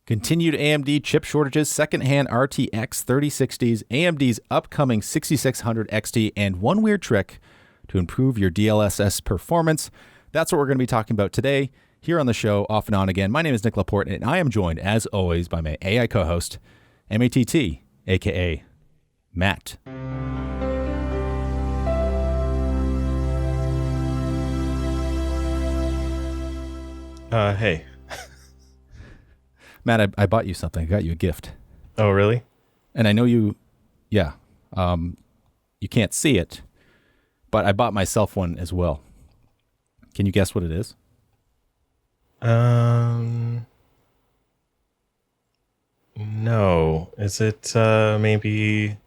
Continued AMD chip shortages, secondhand RTX 3060s, AMD's upcoming 6600 XT, and one weird trick to improve your DLSS performance. That's what we're going to be talking about today here on the show, off and on again. My name is Nick Laporte, and I am joined, as always, by my AI co-host, MATT, a.k.a. Matt. Hey. Matt, I bought you something. I got you a gift. Oh, really? And I know you can't see it, but I bought myself one as well. Can you guess what it is? No. Is it maybe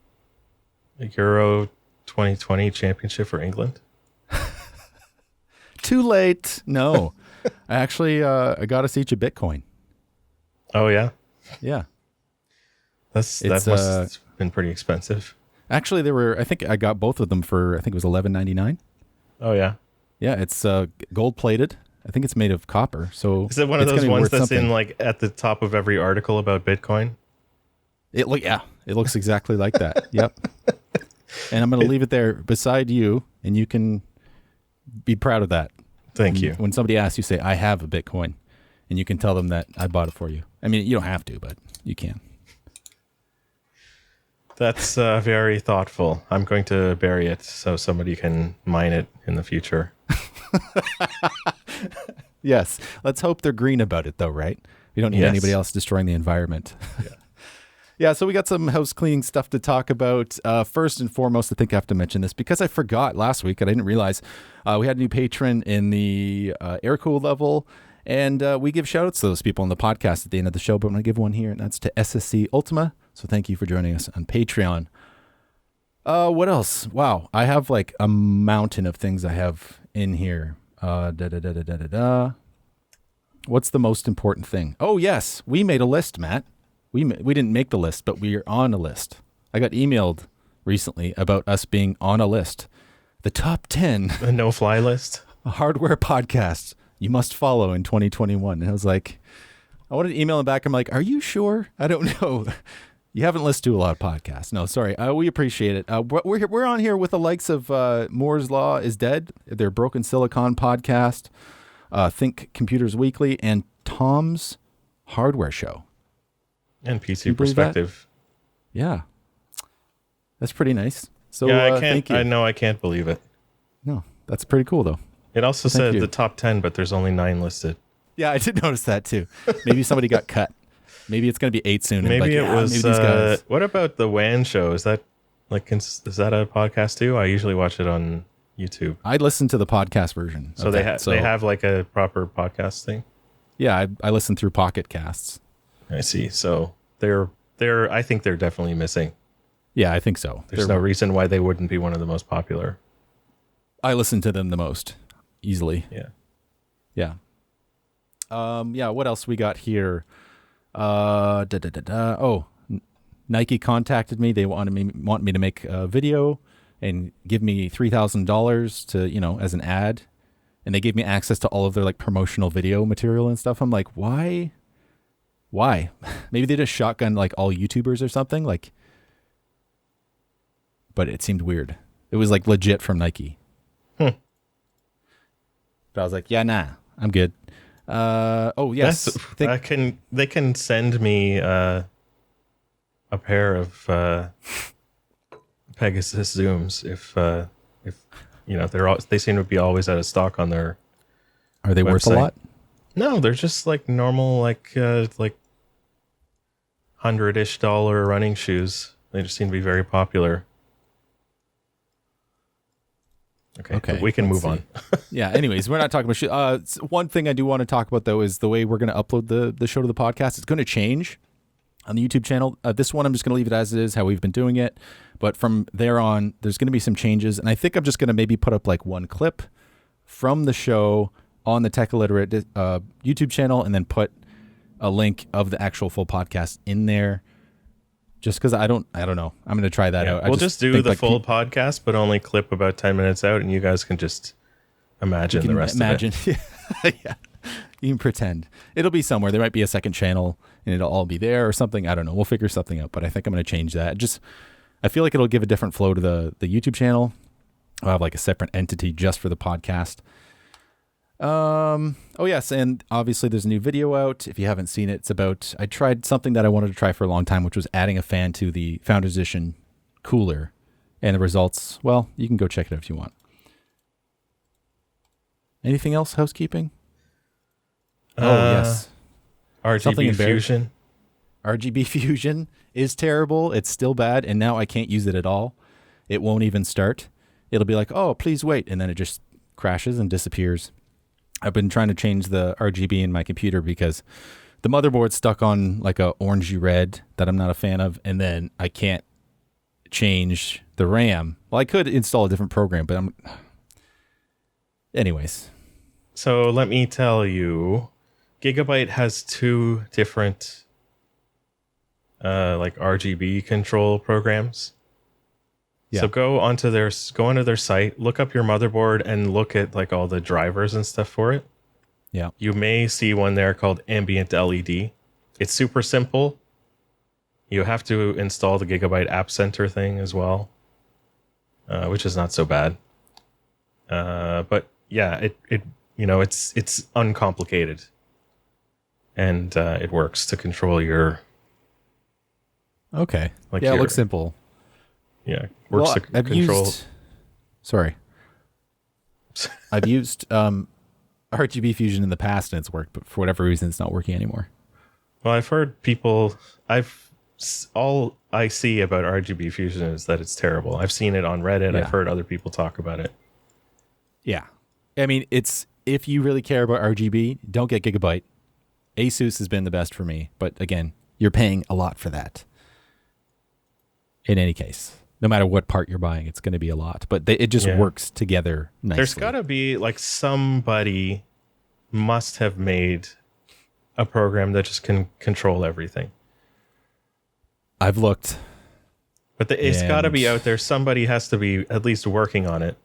a Euro 2020 championship for England? Too late. No. I got us each a Bitcoin. Oh, yeah? Yeah. That must have been pretty expensive. Actually, I think I got both of them for, I think it was $11.99. Oh, yeah? Yeah, it's gold plated. I think it's made of copper. So is it one of those ones that's in like at the top of every article about Bitcoin? It looks exactly like that. Yep. And I'm going to leave it there beside you, and you can be proud of that. Thank you. When somebody asks you, say, I have a Bitcoin, and you can tell them that I bought it for you. I mean, you don't have to, but you can. That's very thoughtful. I'm going to bury it so somebody can mine it in the future. Yes. Let's hope they're green about it, though, right? We don't need anybody else destroying the environment. Yeah, so we got some house cleaning stuff to talk about. First and foremost, I think I have to mention this because I forgot last week and I didn't realize we had a new patron in the air-cooled level, and we give shout-outs to those people on the podcast at the end of the show, but I'm going to give one here, and that's to SSC Ultima. So thank you for joining us on Patreon. What else? Wow, I have like a mountain of things I have in here. What's the most important thing? Oh, yes, we made a list, Matt. We didn't make the list, but we are on a list. I got emailed recently about us being on a list. The top 10. A no-fly list? Hardware podcasts you must follow in 2021. And I was like, I wanted to email him back. I'm like, are you sure? I don't know. You haven't listened to a lot of podcasts. No, sorry. We appreciate it. We're on here with the likes of Moore's Law is Dead, their Broken Silicon podcast, Think Computers Weekly, and Tom's Hardware Show. And PC Perspective. Yeah. That's pretty nice. So yeah, thank you. I know I can't believe it. No, that's pretty cool, though. It also said the top 10, but there's only 9 listed. Yeah, I did notice that, too. Maybe somebody got cut. Maybe it's going to be 8 soon. Maybe it was. Maybe these guys. What about the WAN show? Is that is that a podcast too? I usually watch it on YouTube. I listen to the podcast version. So they have like a proper podcast thing. Yeah, I listen through Pocket Casts. I see. So they're. I think they're definitely missing. Yeah, I think so. There's no reason why they wouldn't be one of the most popular. I listen to them the most easily. Yeah. Yeah. Yeah. What else we got here? Oh, Nike contacted me. They want me to make a video and give me $3,000 to, as an ad. And they gave me access to all of their like promotional video material and stuff. I'm like, why? Maybe they just shotgun like all YouTubers or something like, but it seemed weird. It was like legit from Nike. But I was like, yeah, nah, I'm good. Oh yes, they can send me a pair of Pegasus Zooms if they seem to be always out of stock on their. Are they website. Worth a lot? No, they're just like normal like $100-ish running shoes. They just seem to be very popular. Okay, we can move on. Yeah, anyways, we're not talking about shit. One thing I do want to talk about, though, is the way we're going to upload the show to the podcast. It's going to change on the YouTube channel. This one, I'm just going to leave it as it is, how we've been doing it. But from there on, there's going to be some changes. And I think I'm just going to maybe put up like one clip from the show on the Tech Illiterate YouTube channel and then put a link of the actual full podcast in there. Just because I don't know. I'm going to try that out. We'll just do the full podcast, but only clip about 10 minutes out, and you guys can just imagine the rest of it. Yeah. You can pretend. It'll be somewhere. There might be a second channel and it'll all be there or something. I don't know. We'll figure something out, but I think I'm going to change that. I feel like it'll give a different flow to the YouTube channel. I'll have like a separate entity just for the podcast. Oh yes, and obviously there's a new video out. If you haven't seen it, it's about, I tried something that I wanted to try for a long time, which was adding a fan to the Founders Edition cooler. And the results, well, you can go check it out if you want. Anything else, housekeeping? Yes. RGB Fusion. RGB Fusion is terrible. It's still bad, and now I can't use it at all. It won't even start. It'll be like, oh, please wait, and then it just crashes and disappears. I've been trying to change the RGB in my computer because the motherboard's stuck on like a orangey red that I'm not a fan of, and then I can't change the RAM. Well, I could install a different program, but anyways. So let me tell you, Gigabyte has two different like RGB control programs. Yeah. So go onto their site, look up your motherboard, and look at like all the drivers and stuff for it. Yeah. You may see one there called Ambient LED. It's super simple. You have to install the Gigabyte App Center thing as well, which is not so bad. But yeah, it's uncomplicated, and it works to control your. Okay. Like it looks simple. Yeah, works to control. Sorry, I've used RGB Fusion in the past and it's worked, but for whatever reason, it's not working anymore. Well, I've heard people. All I see about RGB Fusion is that it's terrible. I've seen it on Reddit. Yeah. I've heard other people talk about it. Yeah, I mean, if you really care about RGB, don't get Gigabyte. Asus has been the best for me, but again, you're paying a lot for that. In any case, no matter what part you're buying, it's going to be a lot, but it just works together nicely. There's got to be like somebody must have made a program that just can control everything. I've looked. But it's got to be out there. Somebody has to be at least working on it.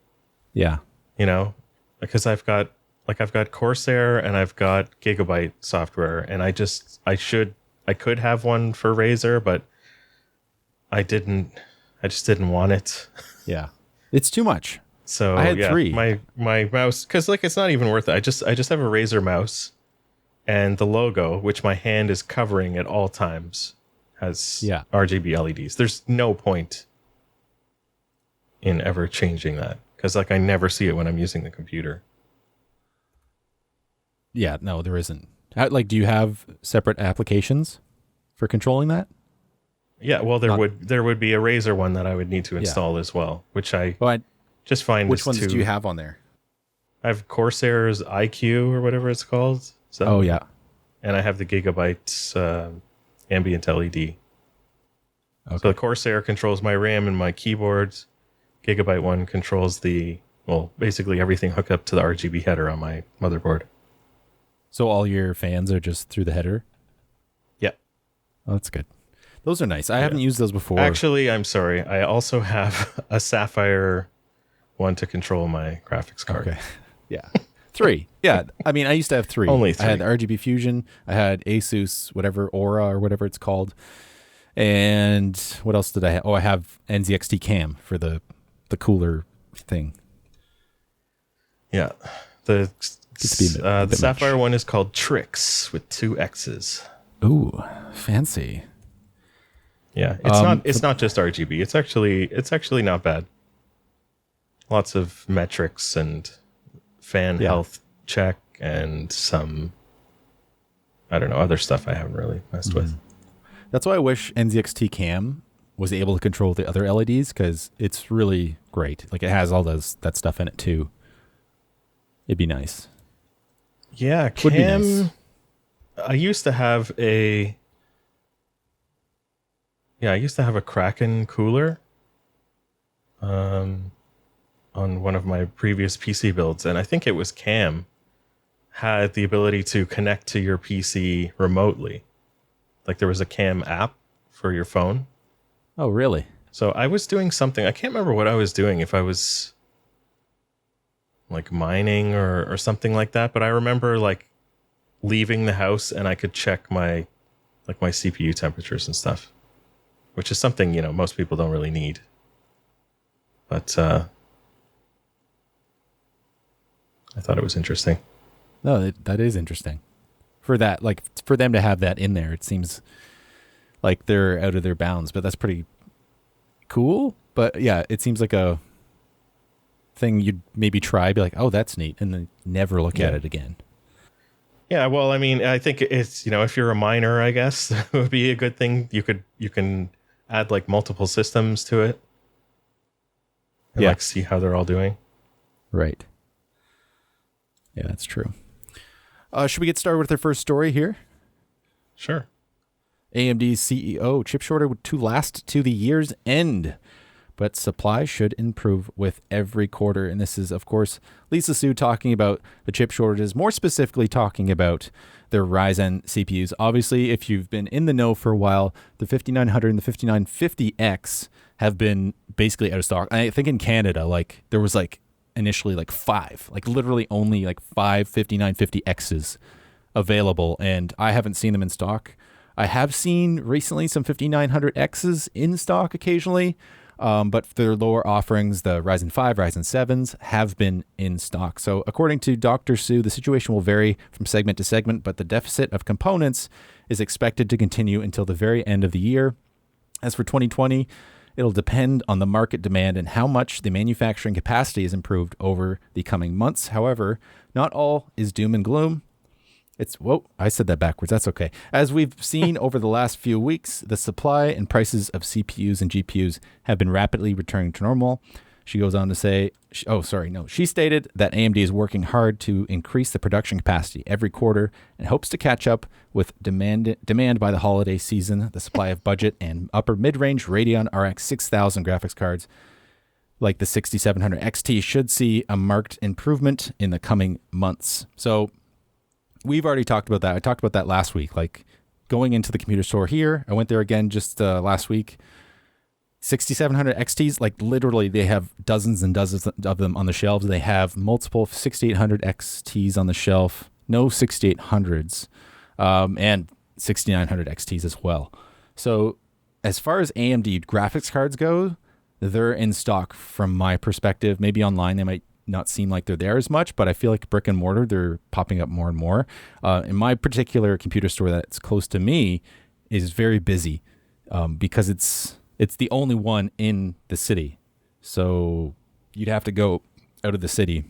Yeah. Because I've got Corsair and I've got Gigabyte software, and I could have one for Razer, but I just didn't want it. Yeah. It's too much. So I had 3. My mouse, because like it's not even worth it. I just have a Razer mouse, and the logo, which my hand is covering at all times, has RGB LEDs. There's no point in ever changing that, because like I never see it when I'm using the computer. Yeah, no, there isn't. Like, do you have separate applications for controlling that? Yeah, well, there would be a Razer one that I would need to install as well, which I just find. Which ones do you have on there? I have Corsair's IQ or whatever it's called. So, and I have the Gigabyte Ambient LED. Okay. So the Corsair controls my RAM and my keyboards. Gigabyte one controls basically everything hooked up to the RGB header on my motherboard. So all your fans are just through the header? Yeah. Oh, that's good. Those are nice. I haven't used those before. Actually, I'm sorry. I also have a Sapphire one to control my graphics card. Okay. Yeah. 3. Yeah. I mean, I used to have 3. Only 3. I had the RGB Fusion. I had Asus, whatever, Aura or whatever it's called. And what else did I have? Oh, I have NZXT Cam for the cooler thing. Yeah. The Sapphire one is called Trix with 2 X's. Ooh, fancy. Yeah, it's not just RGB. It's actually not bad. Lots of metrics and fan health check and some, I don't know, other stuff I haven't really messed with. That's why I wish NZXT Cam was able to control the other LEDs, because it's really great. Like, it has all that stuff in it too. It'd be nice. Yeah, Cam. Nice. I used to have a Kraken cooler on one of my previous PC builds, and I think it was Cam had the ability to connect to your PC remotely. Like, there was a Cam app for your phone. Oh, really? So I was doing something. I can't remember what I was doing, if I was like mining or something like that, but I remember like leaving the house and I could check my CPU temperatures and stuff, which is something, most people don't really need. But I thought it was interesting. No, that is interesting. For that, like for them to have that in there, it seems like they're out of their bounds, but that's pretty cool. But yeah, it seems like a thing you'd maybe try, be like, oh, that's neat, and then never look at it again. Yeah, well, I mean, I think it's, if you're a miner, I guess it would be a good thing. You can add like multiple systems to it and like see how they're all doing. Right. Yeah, that's true. Should we get started with our first story here? Sure. AMD's CEO, chip shortage to last to the year's end, but supply should improve with every quarter. And this is, of course, Lisa Su talking about the chip shortages, more specifically talking about their Ryzen CPUs. Obviously, if you've been in the know for a while, the 5900 and the 5950X have been basically out of stock. I think in Canada, like there was like initially like literally only like 5 5950Xs available, and I haven't seen them in stock. I have seen recently some 5900Xs in stock occasionally, but for their lower offerings, the Ryzen 5, Ryzen 7s have been in stock. So according to Dr. Su, the situation will vary from segment to segment, but the deficit of components is expected to continue until the very end of the year. As for 2020, it'll depend on the market demand and how much the manufacturing capacity is improved over the coming months. However, not all is doom and gloom. I said that backwards. That's okay. As we've seen over the last few weeks, the supply and prices of CPUs and GPUs have been rapidly returning to normal. She goes on to say, she stated that AMD is working hard to increase the production capacity every quarter and hopes to catch up with demand by the holiday season. The supply of budget and upper mid-range Radeon RX 6000 graphics cards like the 6700 XT should see a marked improvement in the coming months. So we've already talked about that. I talked about that last week, like going into the computer store here. I went there again just last week. 6700 XTs, like literally they have dozens and dozens of them on the shelves. They have multiple 6800 XTs on the shelf, no 6800s, and 6900 XTs as well. So as far as AMD graphics cards go, they're in stock from my perspective. Maybe online they might not seem like they're there as much, but I feel like brick and mortar, they're popping up more and more. In my particular computer store that's close to me is very busy because it's the only one in the city. So you'd have to go out of the city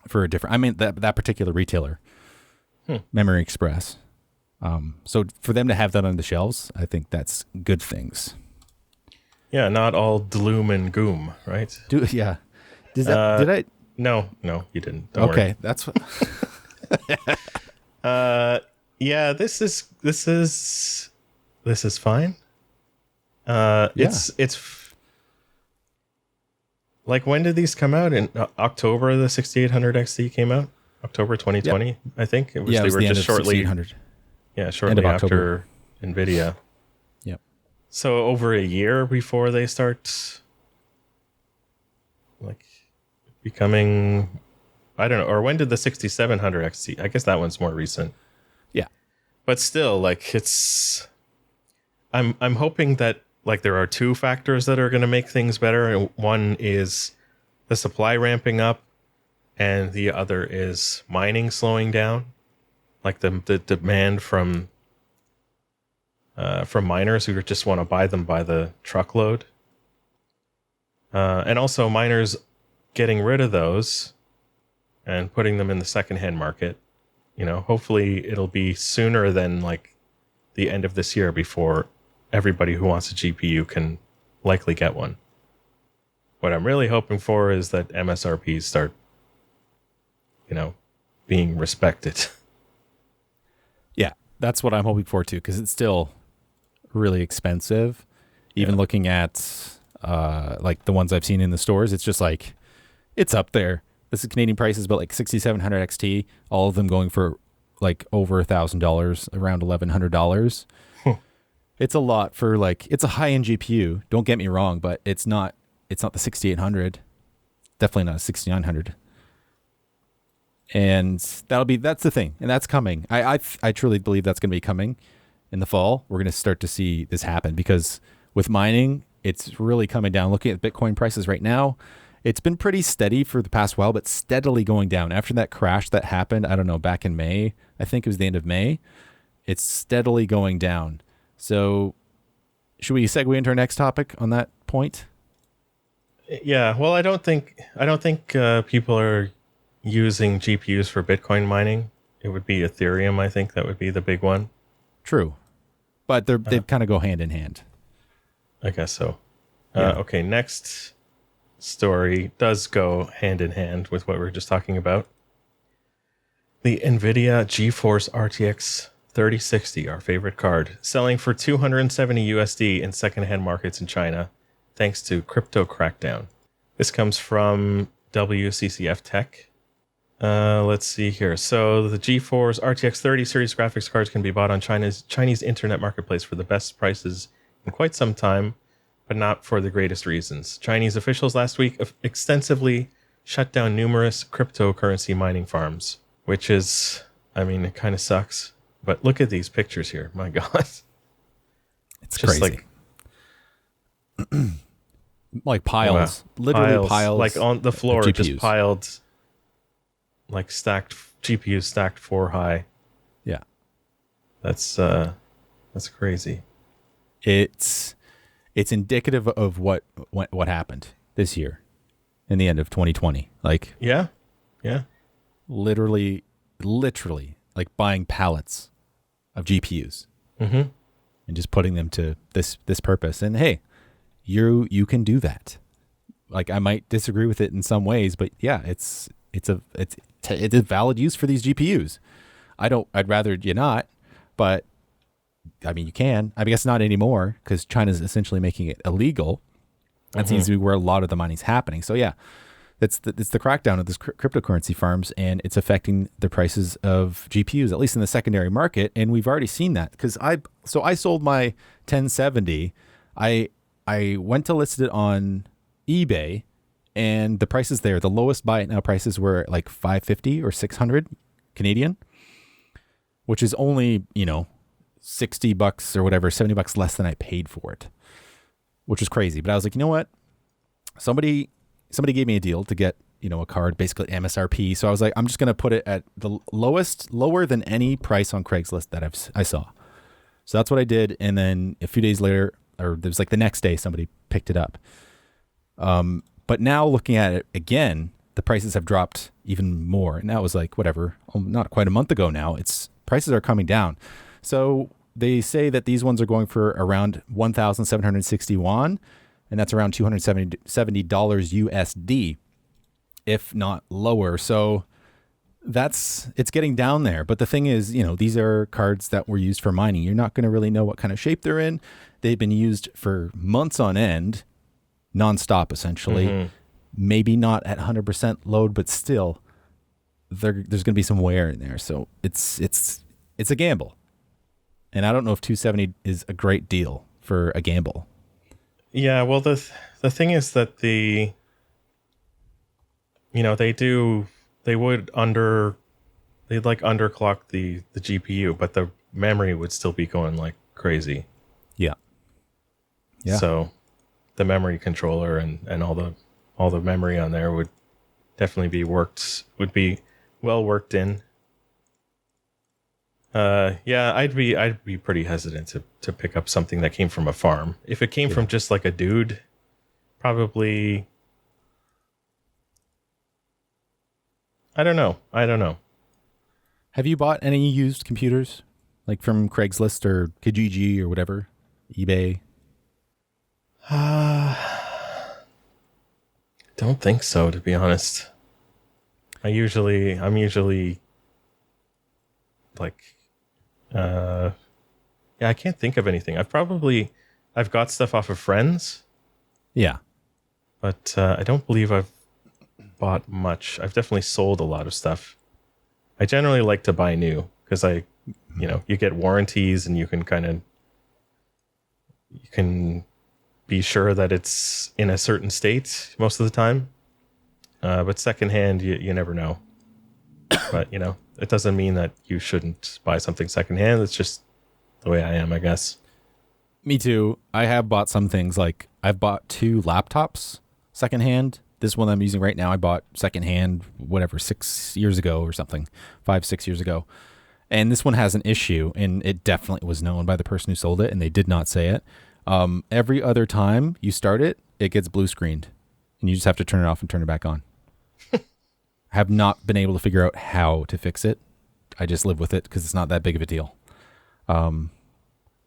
for that particular retailer, Memory Express. So for them to have that on the shelves, I think that's good things. Yeah, not all gloom and goom, right? Yeah. Did I? No, you didn't. Don't worry. That's what. Yeah, this is fine. It's like, when did these come out? In October, the 6800 XT came out. October 2020, yep. I think it was. Yeah, they were just shortly. Yeah, shortly after NVIDIA. Yep. So over a year before they start, like, becoming, I don't know, or when did the 6700 XT? I guess that one's more recent. Yeah. But still, like, I'm hoping that, like, there are two factors that are going to make things better. And one is the supply ramping up, and the other is mining slowing down. Like the demand from miners who just want to buy them by the truckload. And also miners getting rid of those and putting them in the secondhand market. Hopefully it'll be sooner than like the end of this year before everybody who wants a GPU can likely get one. What I'm really hoping for is that MSRPs start, being respected. Yeah, that's what I'm hoping for too, because it's still really expensive. Even looking at like the ones I've seen in the stores, it's just like, it's up there. This is Canadian prices, but like 6700 XT, all of them going for like over $1,000, around $1,100. It's a lot for, like, it's a high-end GPU. Don't get me wrong, but it's not the 6800. Definitely not a 6900. And that's the thing. And that's coming. I truly believe that's going to be coming in the fall. We're going to start to see this happen because with mining, it's really coming down. Looking at Bitcoin prices right now, it's been pretty steady for the past while, but steadily going down. After that crash that happened, I don't know, back in May, I think it was the end of May, it's steadily going down. So should we segue into our next topic on that point? Yeah, well, I don't think people are using GPUs for Bitcoin mining. It would be Ethereum, I think that would be the big one. True. But they kind of go hand in hand. I guess so. Yeah. Okay, next story does go hand in hand with what we were just talking about. The NVIDIA GeForce RTX 3060, our favorite card, selling for $270 USD in secondhand markets in China, thanks to crypto crackdown. This comes from WCCF Tech. Let's see here. So the GeForce RTX 30 series graphics cards can be bought on Chinese internet marketplace for the best prices in quite some time, but not for the greatest reasons. Chinese officials last week extensively shut down numerous cryptocurrency mining farms, which is, I mean, it kind of sucks. But look at these pictures here. My God. It's just crazy. Like piles. Wow. Literally piles. Like on the floor, just piled, like stacked GPUs stacked 4 high. Yeah. That's crazy. It's indicative of what happened this year in the end of 2020. Like, yeah. Literally like buying pallets of GPUs and just putting them to this purpose. And hey, you can do that. Like, I might disagree with it in some ways, but yeah, it's a valid use for these GPUs. I'd rather you not, but I mean, you can. I guess not anymore because China's essentially making it illegal. That seems to be where a lot of the money's happening. So yeah, it's the crackdown of this cryptocurrency farms, and it's affecting the prices of GPUs, at least in the secondary market. And we've already seen that because I sold my 1070. I went to list it on eBay, and the prices there, the lowest buy it now prices were like $550 or $600 Canadian, which is only, $60 or whatever, $70 less than I paid for it, which is crazy. But I was like, you know what? Somebody gave me a deal to get, a card, basically MSRP. So I was like, I'm just going to put it at the lower than any price on Craigslist that I saw. So that's what I did. And then a few days later, or there was like the next day, somebody picked it up. But now looking at it again, the prices have dropped even more. And that was like, whatever, not quite a month ago now. Prices are coming down. So they say that these ones are going for around 1,760 won, and that's around $270 USD, if not lower. So it's getting down there. But the thing is, these are cards that were used for mining. You're not going to really know what kind of shape they're in. They've been used for months on end, nonstop, essentially. Maybe not at 100% load, but still, there's going to be some wear in there. So it's a gamble. And I don't know if 270 is a great deal for a gamble. Yeah, well, the thing is that they'd underclock the GPU, but the memory would still be going like crazy. Yeah. So the memory controller and all the memory on there would definitely be well worked in. I'd be pretty hesitant to pick up something that came from a farm. If it came from just like a dude, probably. I don't know. Have you bought any used computers, like from Craigslist or Kijiji or whatever, eBay? Don't think so, to be honest. I'm usually like, I can't think of anything. I've got stuff off of friends. Yeah. But I don't believe I've bought much. I've definitely sold a lot of stuff. I generally like to buy new because you get warranties and you can be sure that it's in a certain state most of the time. But secondhand, you never know. But, it doesn't mean that you shouldn't buy something secondhand. It's just the way I am, I guess. Me too. I have bought some things. Like I've bought 2 laptops secondhand. This one I'm using right now, I bought secondhand, 6 years ago or something, 5-6 years ago. And this one has an issue, and it definitely was known by the person who sold it, and they did not say it. Every other time you start it, it gets blue screened, and you just have to turn it off and turn it back on. I have not been able to figure out how to fix it. I just live with it because it's not that big of a deal. And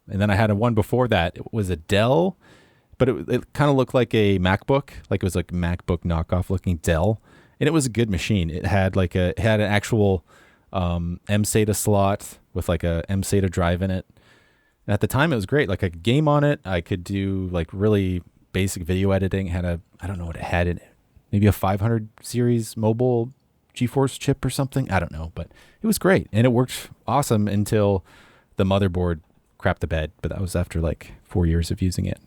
then I had one before that. It was a Dell, but it kind of looked like a MacBook, like it was like a MacBook knockoff looking Dell, and it was a good machine. It had an actual MSATA slot with like a MSATA drive in it. And at the time it was great. Like I could game on it. I could do like really basic video editing. It had I don't know what it had in it. Maybe a 500 series mobile GeForce chip or something. I don't know, but it was great. And it worked awesome until the motherboard crapped the bed. But that was after like 4 years of using it.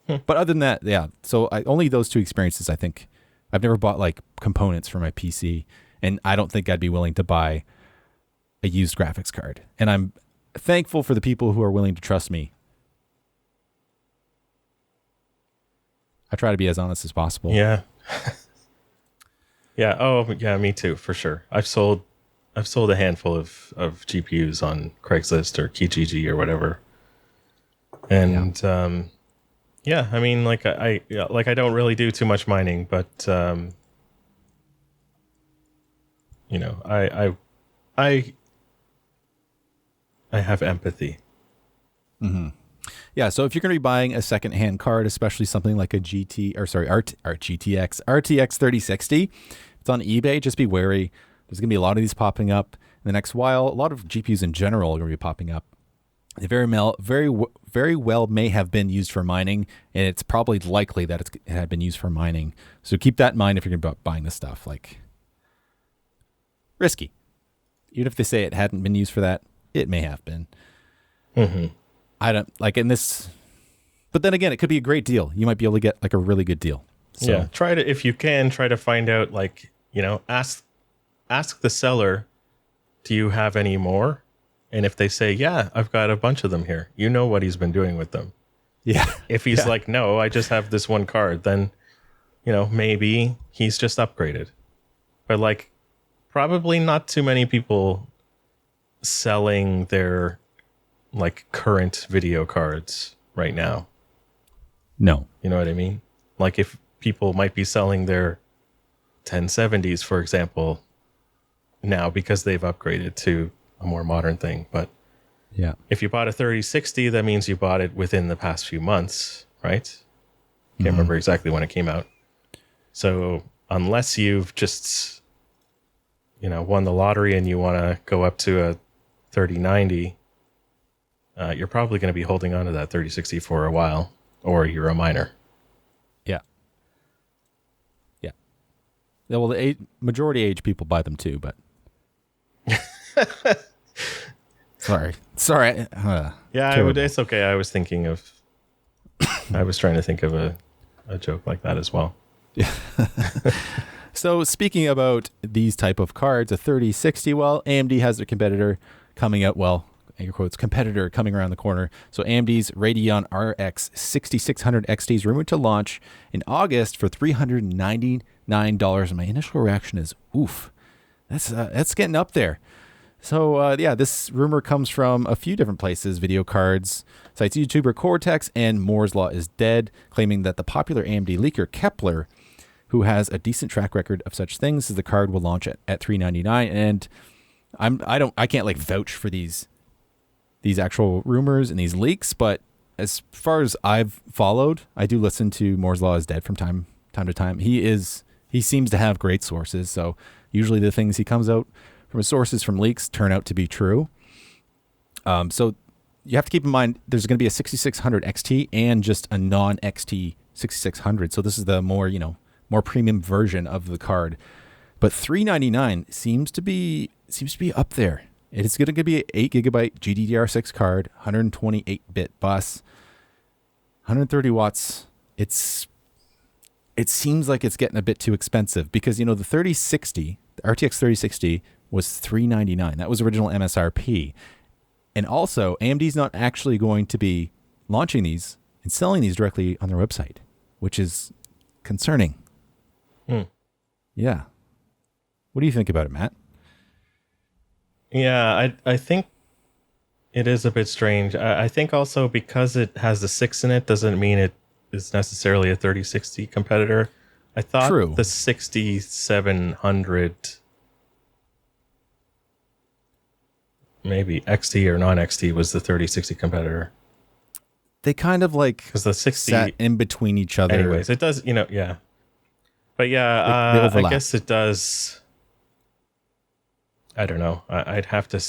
But other than that, yeah. So only those 2 experiences, I think. I've never bought like components for my PC. And I don't think I'd be willing to buy a used graphics card. And I'm thankful for the people who are willing to trust me. I try to be as honest as possible. Yeah. Yeah. Oh, yeah, me too, for sure. I've sold a handful of GPUs on Craigslist or Kijiji or whatever. And yeah, I mean, like I don't really do too much mining, but I have empathy. Mm-hmm. Yeah, so if you're going to be buying a secondhand card, especially something like a RTX 3060, it's on eBay. Just be wary. There's going to be a lot of these popping up in the next while. A lot of GPUs in general are going to be popping up. They very well may have been used for mining, and it's probably likely that it had been used for mining. So keep that in mind if you're going to be buying this stuff. Like, risky. Even if they say it hadn't been used for that, it may have been. Mm-hmm. I don't like in this, but then again, it could be a great deal. You might be able to get like a really good deal. So. Yeah, if you can, try to find out, like, ask the seller, do you have any more? And if they say, yeah, I've got a bunch of them here, you know what he's been doing with them. Yeah. If he's like, no, I just have this one card, then, maybe he's just upgraded. But like, probably not too many people selling their like current video cards right now. No. You know what I mean? Like if people might be selling their 1070s, for example, now because they've upgraded to a more modern thing. But yeah, if you bought a 3060, that means you bought it within the past few months, right? Can't remember exactly when it came out. So unless you've just, won the lottery and you want to go up to a 3090, you're probably going to be holding on to that 3060 for a while, or you're a miner. Yeah. Yeah. Well, the majority age people buy them too, but sorry. Yeah, it's okay. I was thinking of, I was trying to think of a joke like that as well. Yeah. So speaking about these type of cards, a 3060, well, AMD has their competitor coming out, well, air quotes, competitor coming around the corner. So AMD's Radeon RX 6600 XT is rumored to launch in August for $399. And my initial reaction is, oof, that's getting up there. So yeah, this rumor comes from a few different places, video cards, sites YouTuber Cortex, and Moore's Law is Dead, claiming that the popular AMD leaker Kepler, who has a decent track record of such things, as the card will launch at $399. And I can't like vouch for these actual rumors and these leaks, but as far as I've followed, I do listen to Moore's Law is Dead from time to time. He seems to have great sources, so usually the things he comes out from his sources from leaks turn out to be true. So you have to keep in mind there's going to be a 6600 XT and just a non-XT 6600. So this is the more premium version of the card. But $399 seems to be up there. It's going to be an 8GB GDDR6 card, 128-bit bus, 130 watts. It seems like it's getting a bit too expensive because, the 3060, the RTX 3060, was $399. That was original MSRP. And also, AMD's not actually going to be launching these and selling these directly on their website, which is concerning. Yeah. What do you think about it, Matt? Yeah, I think it is a bit strange. I think also because it has the 6 in it doesn't mean it is necessarily a 3060 competitor. I thought the 6700, maybe XT or non-XT, was the 3060 competitor. They kind of like because the 60 sat in between each other. Anyways, it does, yeah. But yeah, I guess it does. I don't know. I'd have to,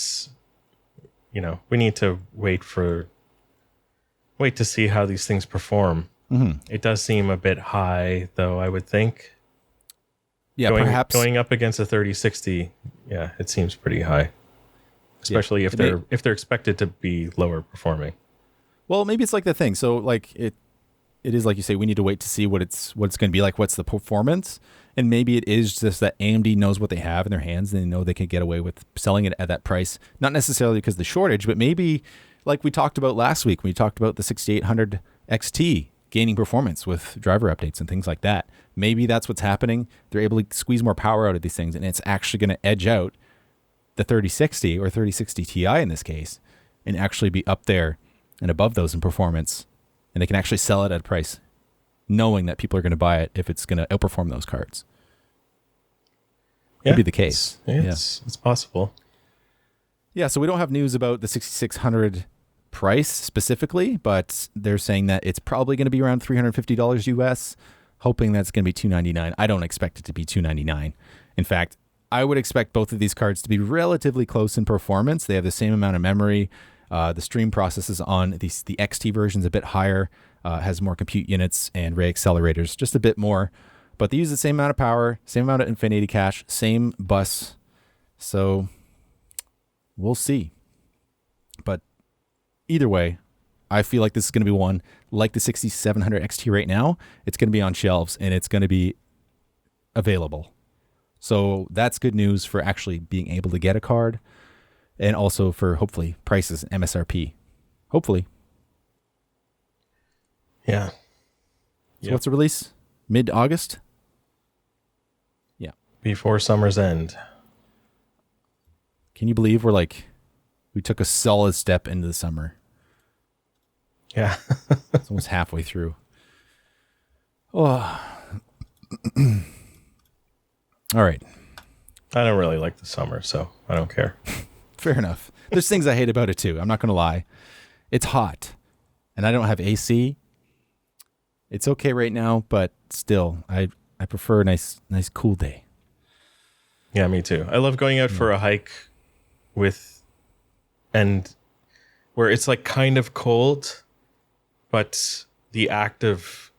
we need to wait to see how these things perform. Mm-hmm. It does seem a bit high, though, I would think. Yeah, perhaps going up against a 3060, yeah, it seems pretty high, especially if they're expected to be lower performing. Well, maybe it's like the thing. So, like it is like you say, we need to wait to see what it's going to be like. What's the performance? And maybe it is just that AMD knows what they have in their hands, and they know they can get away with selling it at that price. Not necessarily because of the shortage, but maybe like we talked about last week, when we talked about the 6800 XT gaining performance with driver updates and things like that. Maybe that's what's happening. They're able to squeeze more power out of these things, and it's actually going to edge out the 3060 or 3060 Ti in this case, and actually be up there and above those in performance. And they can actually sell it at a price, knowing that people are going to buy it if it's going to outperform those cards. Could be the case. It's possible. Yeah, so we don't have news about the 6600 price specifically, but they're saying that it's probably going to be around $350 US, hoping that's going to be $299. I don't expect it to be $299. In fact, I would expect both of these cards to be relatively close in performance. They have the same amount of memory. The stream processes on the XT version is a bit higher, has more compute units and ray accelerators, just a bit more. But they use the same amount of power, same amount of Infinity cache, same bus. So we'll see. But either way, I feel like this is going to be one like the 6700 XT right now. It's going to be on shelves and it's going to be available. So that's good news for actually being able to get a card, and also for hopefully prices and MSRP. Hopefully. Yeah. So what's the release? Mid-August? Yeah. Before summer's end. Can you believe we took a solid step into the summer? Yeah. It's almost halfway through. Oh. All right. I don't really like the summer, so I don't care. Fair enough. There's things I hate about it too. I'm not going to lie. It's hot and I don't have AC. It's okay right now, but still, I prefer a nice cool day. Yeah, me too. I love going out for a hike and where it's like kind of cold, but the act of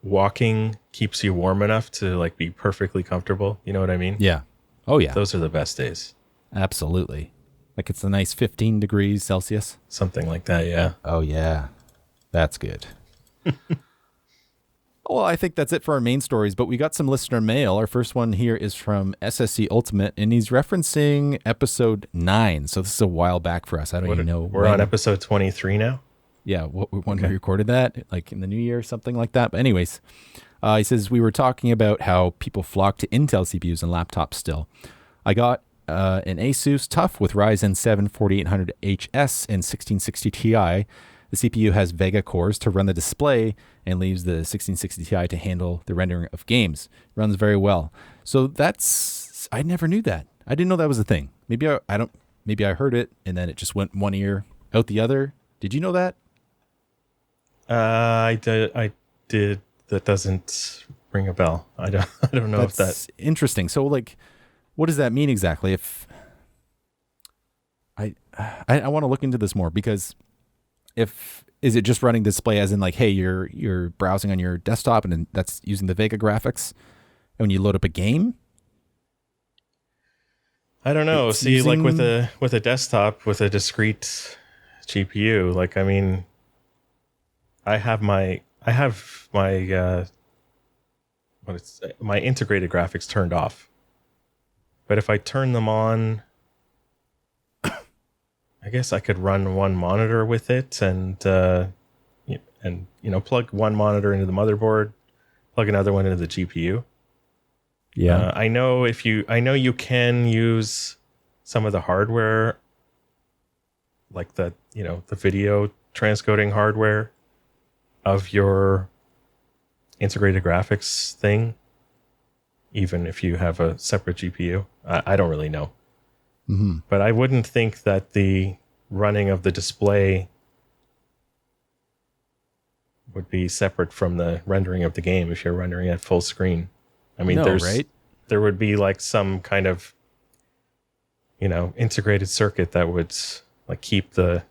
walking keeps you warm enough to like be perfectly comfortable. You know what I mean? Yeah. Oh yeah. Those are the best days. Absolutely. Like it's a nice 15 degrees Celsius. Something like that, yeah. Oh yeah. That's good. Well, I think that's it for our main stories, but we got some listener mail. Our first one here is from SSC Ultimate, and he's referencing episode 9. So this is a while back for us. I don't even know. We're on episode 23 now? Yeah, when we recorded that, like in the new year or something like that. But anyways, he says, we were talking about how people flock to Intel CPUs and laptops still. I got an Asus TUF with Ryzen 7 4800HS and 1660 Ti. The CPU has Vega cores to run the display and leaves the 1660 Ti to handle the rendering of games. Runs very well. So I never knew that. I didn't know that was a thing. Maybe I heard it and then it just went one ear out the other. Did you know that? I did. That doesn't ring a bell. I don't know if that's interesting. So like, what does that mean exactly? If I want to look into this more, because is it just running display as in like, hey, you're browsing on your desktop and then that's using the Vega graphics, and when you load up a game? I don't know. Like with a desktop with a discrete GPU, like, I mean, I have my integrated graphics turned off. But if I turn them on I guess I could run one monitor with it and plug one monitor into the motherboard, plug another one into the GPU. Yeah. I know you can use some of the hardware, like the video transcoding hardware of your integrated graphics thing, even if you have a separate GPU. I don't really know. Mm-hmm. But I wouldn't think that the running of the display would be separate from the rendering of the game if you're rendering at full screen. I mean, there would be like some kind of, integrated circuit that would like keep the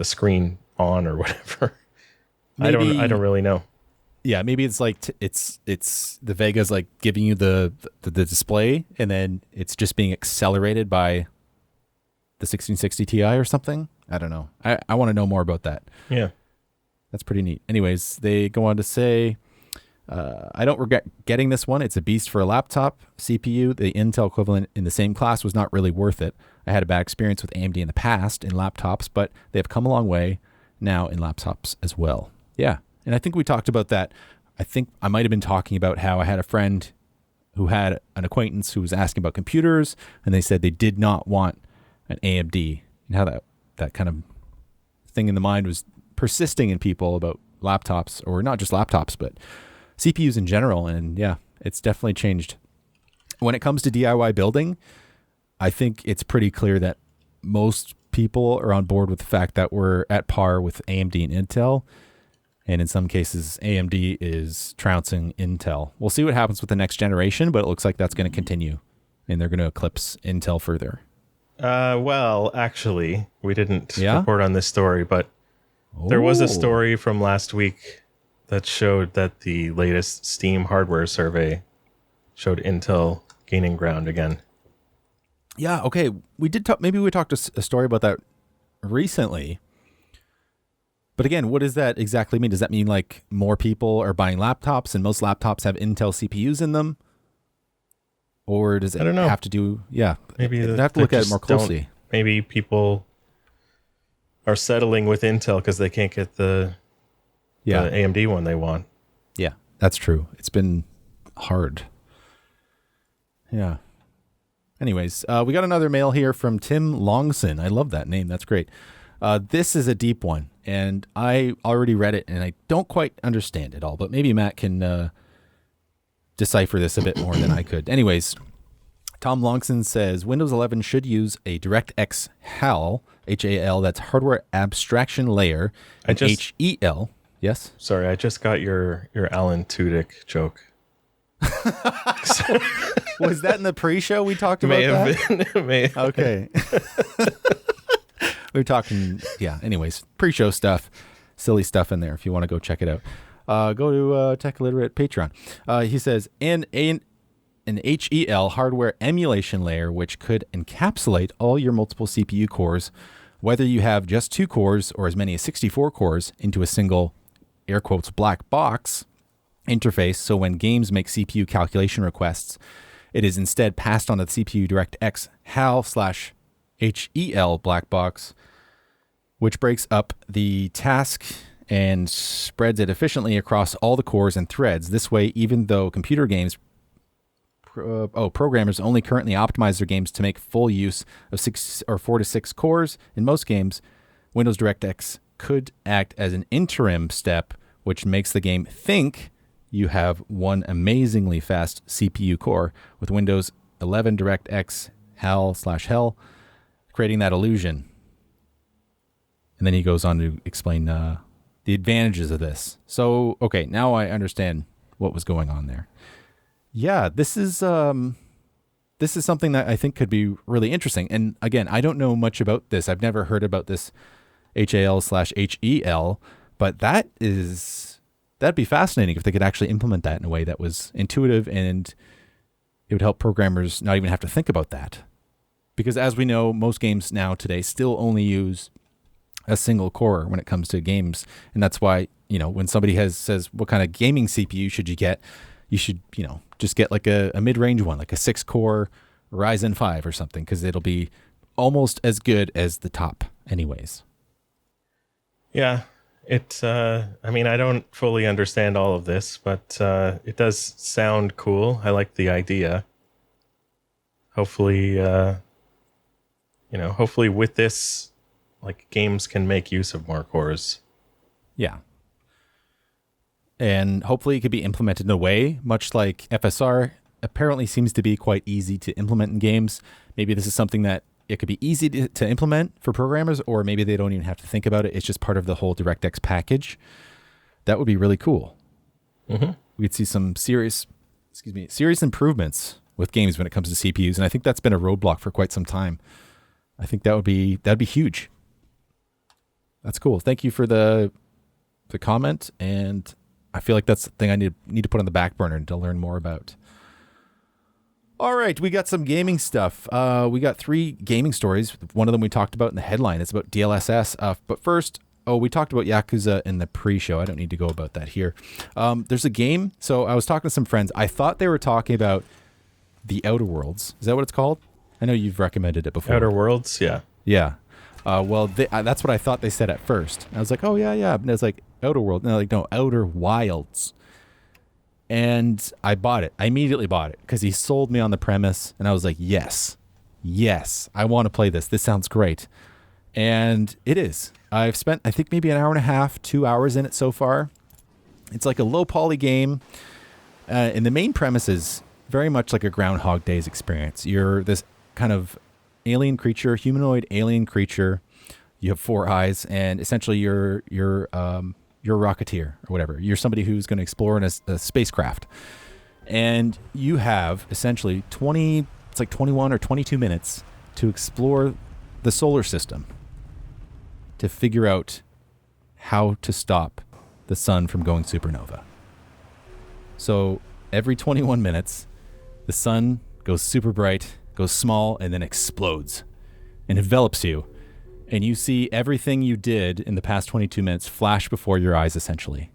screen on or whatever. Maybe, I don't really know. Yeah, maybe it's like it's the Vega's like giving you the display, and then it's just being accelerated by the 1660 Ti or something. I don't know. I want to know more about that. Yeah, that's pretty neat. Anyways, they go on to say, I don't regret getting this one. It's a beast for a laptop CPU. The Intel equivalent in the same class was not really worth it. I had a bad experience with AMD in the past in laptops, but they have come a long way now in laptops as well. Yeah. And I think we talked about that. I think I might have been talking about how I had a friend who had an acquaintance who was asking about computers, and they said they did not want an AMD, and how that kind of thing in the mind was persisting in people about laptops, or not just laptops, but CPUs in general. And yeah, it's definitely changed. When it comes to DIY building, I think it's pretty clear that most people are on board with the fact that we're at par with AMD and Intel. And in some cases, AMD is trouncing Intel. We'll see what happens with the next generation, but it looks like that's going to continue, and they're going to eclipse Intel further. Well, actually, we didn't report on this story, but there was a story from last week that showed that the latest Steam hardware survey showed Intel gaining ground again. Yeah, okay. We did talk. Maybe we talked a story about that recently. But again, what does that exactly mean? Does that mean like more people are buying laptops and most laptops have Intel CPUs in them? Or does it have to do... Yeah, maybe you have to look at it more closely. Maybe people are settling with Intel because they can't get the AMD one they want. Yeah, that's true. It's been hard. Yeah. Anyways, we got another mail here from Tim Longson. I love that name. That's great. This is a deep one, and I already read it, and I don't quite understand it all, but maybe Matt can decipher this a bit more than I could. Anyways, Tom Longson says, Windows 11 should use a DirectX HAL, H-A-L, that's hardware abstraction layer, and H-E-L. Yes? Sorry, I just got your Alan Tudyk joke. Was that in the pre-show we talked about that? May have been. Okay. We were talking, anyways, pre-show stuff, silly stuff in there if you want to go check it out. Go to Tech Illiterate Patreon. He says, an HEL hardware emulation layer which could encapsulate all your multiple CPU cores, whether you have just 2 cores or as many as 64 cores, into a single, air quotes, black box interface. So when games make CPU calculation requests, it is instead passed on to the CPU DirectX HAL/HEL black box, which breaks up the task and spreads it efficiently across all the cores and threads. This way, even though computer games programmers only currently optimize their games to make full use of 4 to 6 cores in most games, Windows DirectX could act as an interim step, which makes the game think you have one amazingly fast CPU core with Windows 11 DirectX HAL/HEL, creating that illusion. And then he goes on to explain the advantages of this. So, okay, now I understand what was going on there. Yeah, this is something that I think could be really interesting. And again, I don't know much about this. I've never heard about this HAL/HEL, but that'd be fascinating if they could actually implement that in a way that was intuitive, and it would help programmers not even have to think about that. Because as we know, most games now today still only use a single core when it comes to games. And that's why, when somebody says, what kind of gaming CPU should you get? You should, just get like a mid-range one, like a 6-core Ryzen 5 or something, because it'll be almost as good as the top anyways. Yeah. I mean, I don't fully understand all of this, but it does sound cool. I like the idea. Hopefully, hopefully with this, like, games can make use of more cores. Yeah. And hopefully it could be implemented in a way, much like FSR apparently seems to be quite easy to implement in games. Maybe this is something that it could be easy to implement for programmers, or maybe they don't even have to think about it. It's just part of the whole DirectX package. That would be really cool. Mm-hmm. We'd see some serious improvements with games when it comes to CPUs, and I think that's been a roadblock for quite some time. I think that'd be huge. That's cool. Thank you for the comment, and I feel like that's the thing I need to put on the back burner to learn more about. All right, we got some gaming stuff. We got 3 gaming stories. One of them we talked about in the headline. It's about DLSS. But first, we talked about Yakuza in the pre-show. I don't need to go about that here. There's a game. So I was talking to some friends. I thought they were talking about The Outer Worlds. Is that what it's called? I know you've recommended it before. Outer Worlds, yeah. Yeah. Well, that's what I thought they said at first. I was like, oh, yeah. And it's like Outer World. And they're like, no, Outer Wilds. And I bought it. I immediately bought it because he sold me on the premise. And I was like, yes, I want to play this. This sounds great. And it is. I've spent, I think, maybe an hour and a half, 2 hours in it so far. It's like a low poly game. And the main premise is very much like a Groundhog Days experience. You're this kind of alien creature, humanoid alien creature. You have 4 eyes, and essentially you're a rocketeer or whatever. You're somebody who's going to explore in a spacecraft. And you have essentially 21 or 22 minutes to explore the solar system to figure out how to stop the sun from going supernova. So every 21 minutes, the sun goes super bright, goes small, and then explodes and envelops you. And you see everything you did in the past 22 minutes flash before your eyes, essentially.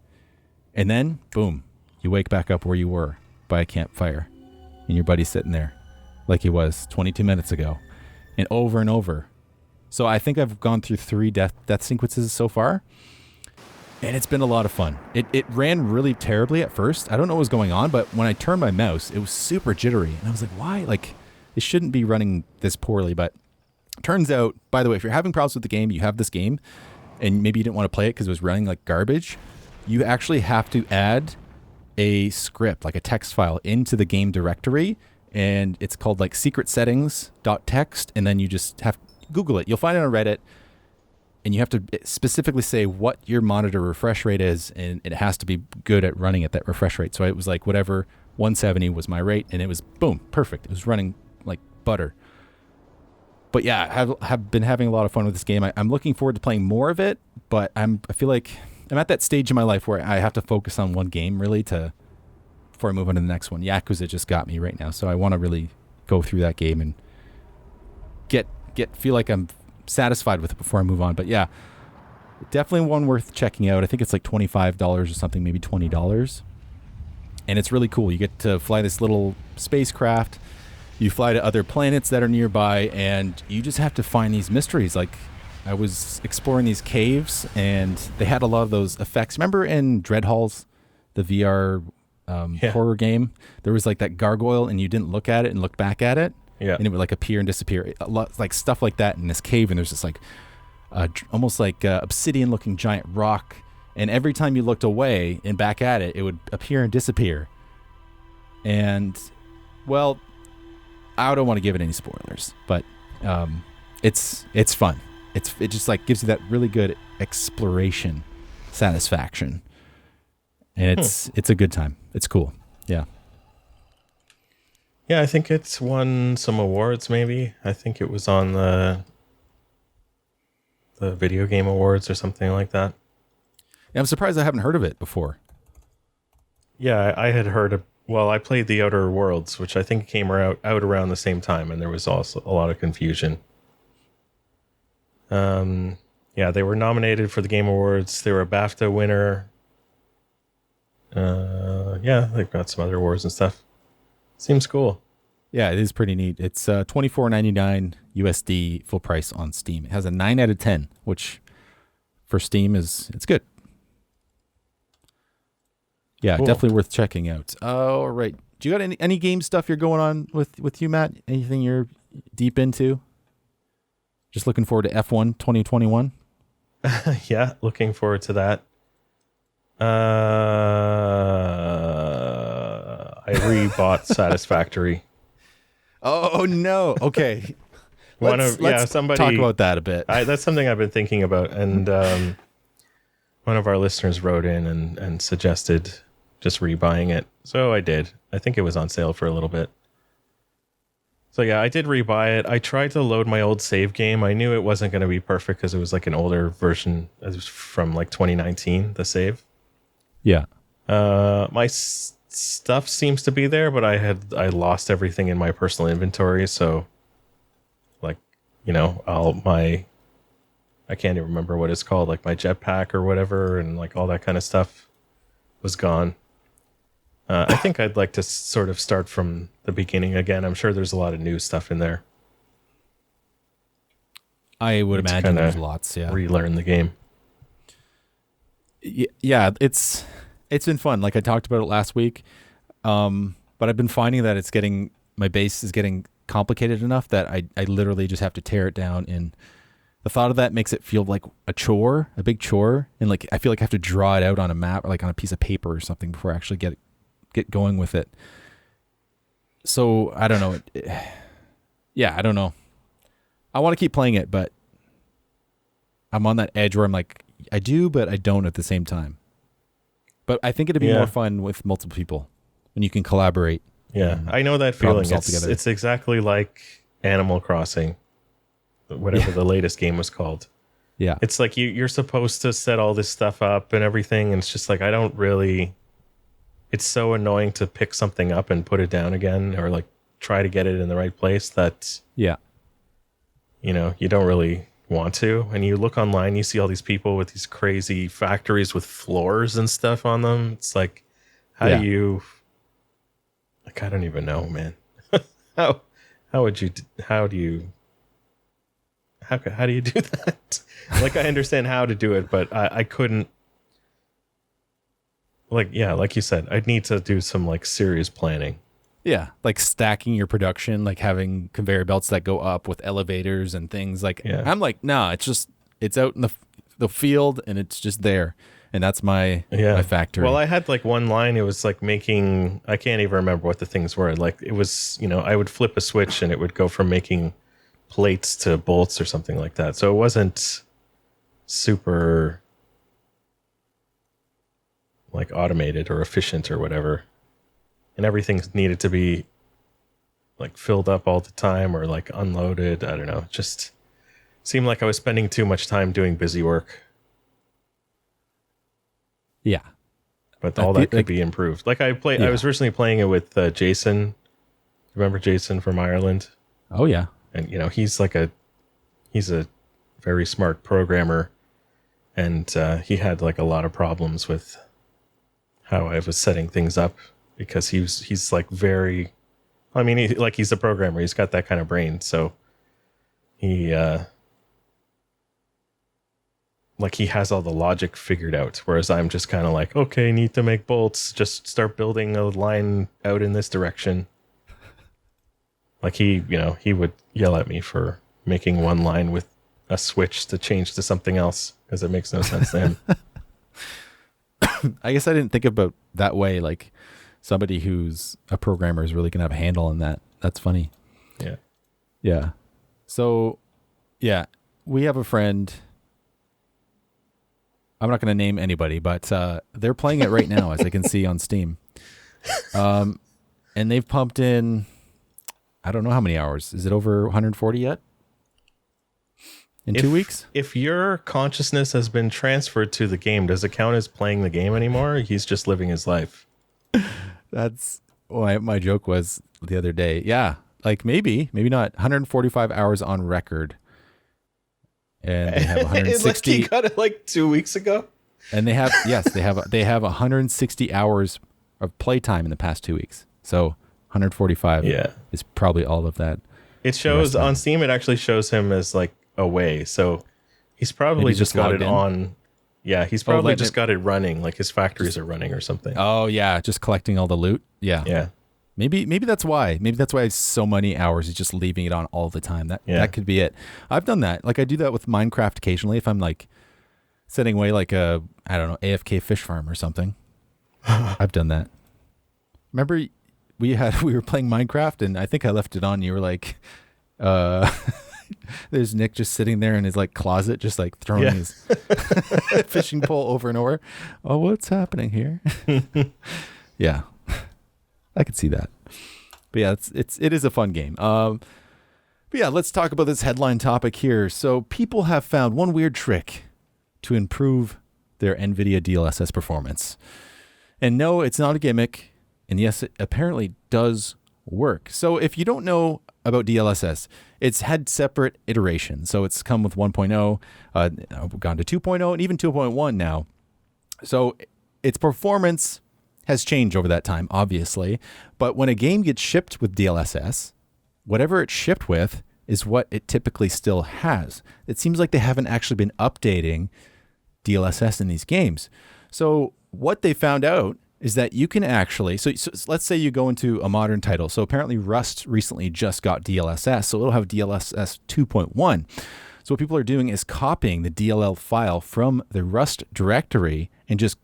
And then, boom, you wake back up where you were by a campfire. And your buddy's sitting there like he was 22 minutes ago. And over. So I think I've gone through 3 death sequences so far. And it's been a lot of fun. It ran really terribly at first. I don't know what was going on, but when I turned my mouse, it was super jittery. And I was like, why? Like, it shouldn't be running this poorly, but turns out, by the way, if you're having problems with the game, you have this game, and maybe you didn't want to play it because it was running like garbage, you actually have to add a script, like a text file, into the game directory, and it's called like secret settings.txt, and then you just have Google it. You'll find it on Reddit, and you have to specifically say what your monitor refresh rate is, and it has to be good at running at that refresh rate. So it was like whatever 170 was my rate, and it was, boom, perfect. It was running like butter. But yeah, I have been having a lot of fun with this game. I'm looking forward to playing more of it, but I feel like I'm at that stage in my life where I have to focus on one game really before I move on to the next one. Yakuza just got me right now, so I want to really go through that game and feel like I'm satisfied with it before I move on. But yeah, definitely one worth checking out. I think it's like $25 or something, maybe $20. And it's really cool. You get to fly this little spacecraft. You fly to other planets that are nearby, and you just have to find these mysteries. Like, I was exploring these caves, and they had a lot of those effects. Remember in Dreadhalls, the VR horror game? There was like that gargoyle, and you didn't look at it and look back at it. Yeah. And it would like appear and disappear. A lot like stuff like that in this cave, and there's this like almost like obsidian-looking giant rock. And every time you looked away and back at it, it would appear and disappear. And, well, I don't want to give it any spoilers, but it's fun. It just like gives you that really good exploration satisfaction, and it's a good time. It's cool. Yeah. Yeah, I think it's won some awards. Maybe I think it was on the video game awards or something like that. Yeah, I'm surprised I haven't heard of it before. Yeah, I had heard of. Well, I played The Outer Worlds, which I think came out around the same time, and there was also a lot of confusion. Yeah, they were nominated for the Game Awards. They were a BAFTA winner. Yeah, they've got some other awards and stuff. Seems cool. Yeah, it is pretty neat. It's $24.99 USD full price on Steam. It has a 9 out of 10, which for Steam it's good. Yeah, Cool. definitely worth checking out. All right. Do you got any game stuff you're going on with you, Matt? Anything you're deep into? Just looking forward to F1 2021? Yeah, looking forward to that. I rebought Satisfactory. Oh no. Okay. Let's somebody talk about that a bit. That's something I've been thinking about, and one of our listeners wrote in and suggested just rebuying it. So I did. I think it was on sale for a little bit. So yeah, I did rebuy it. I tried to load my old save game. I knew it wasn't going to be perfect because it was like an older version. It was from like 2019, the save. Yeah. My stuff seems to be there, but I lost everything in my personal inventory. So like, I can't even remember what it's called, like my jetpack or whatever, and like all that kind of stuff was gone. I think I'd like to sort of start from the beginning again. I'm sure there's a lot of new stuff in there. I would imagine there's lots, yeah. Relearn the game. Yeah, it's been fun. Like I talked about it last week, but I've been finding that my base is getting complicated enough that I literally just have to tear it down, and the thought of that makes it feel like a big chore, and like I feel like I have to draw it out on a map or like on a piece of paper or something before I actually get going with it. So I don't know. I don't know. I want to keep playing it, but I'm on that edge where I'm like, I do, but I don't at the same time. But I think it'd be more fun with multiple people when you can collaborate. Yeah, I know that feeling. It's exactly like Animal Crossing, whatever the latest game was called. Yeah. It's like you're supposed to set all this stuff up and everything, and it's just like it's so annoying to pick something up and put it down again, or like try to get it in the right place that you don't really want to. And you look online, you see all these people with these crazy factories with floors and stuff on them. It's like, how do you, like, I don't even know, man. how do you do that? Like, I understand how to do it, but I couldn't. Like you said, I'd need to do some like serious planning. Yeah, like stacking your production, like having conveyor belts that go up with elevators and things. Like, I'm like, nah, it's out in the field and it's just there, and that's my factory. Well, I had like one line. It was like making. I can't even remember what the things were. Like it was, I would flip a switch and it would go from making plates to bolts or something like that. So it wasn't super like automated or efficient or whatever, and everything needed to be like filled up all the time or like unloaded. I don't know, it just seemed like I was spending too much time doing busy work. Yeah, but all that could be improved. Like I was recently playing it with Jason. Remember Jason from Ireland? Oh yeah. And he's a very smart programmer, and he had like a lot of problems with how I was setting things up, because he's like very, I mean, he's a programmer. He's got that kind of brain. So he has all the logic figured out. Whereas I'm just kind of like, okay, need to make bolts. Just start building a line out in this direction. Like he would yell at me for making one line with a switch to change to something else, because it makes no sense to him. I guess I didn't think about that way. Like somebody who's a programmer is really going to have a handle on that. That's funny. Yeah. Yeah. So, yeah, we have a friend. I'm not going to name anybody, but they're playing it right now, as I can see on Steam. And they've pumped in, I don't know how many hours. Is it over 140 yet? In 2 weeks? If your consciousness has been transferred to the game, does it count as playing the game anymore? Or he's just living his life. That's why my joke was the other day. Yeah, like maybe not. 145 hours on record. And they have 160. Like he got it like 2 weeks ago. And they have 160 hours of playtime in the past 2 weeks. So 145 is probably all of that. It shows on Steam, it actually shows him as like away. So he's probably just got it on. Yeah, he's probably just got it running, like his factories are running or something. Oh, yeah, just collecting all the loot. Yeah. Yeah. Maybe that's why. Maybe that's why so many hours he's just leaving it on all the time. That could be it. I've done that. Like I do that with Minecraft occasionally if I'm like setting away like a, I don't know, AFK fish farm or something. I've done that. Remember we were playing Minecraft and I think I left it on. You were like, there's Nick just sitting there in his like closet, just like throwing his fishing pole over and over. Oh, what's happening here? Yeah, I could see that. But yeah, it is a fun game. But yeah, let's talk about this headline topic here. So people have found one weird trick to improve their NVIDIA DLSS performance. And no, it's not a gimmick. And yes, it apparently does work. So if you don't know about DLSS, it's had separate iterations. So it's come with 1.0, gone to 2.0, and even 2.1 now. So its performance has changed over that time, obviously. But when a game gets shipped with DLSS, whatever it's shipped with is what it typically still has. It seems like they haven't actually been updating DLSS in these games. So what they found out is that you can actually, so let's say you go into a modern title. So apparently Rust recently just got DLSS, so it'll have DLSS 2.1. So what people are doing is copying the DLL file from the Rust directory and just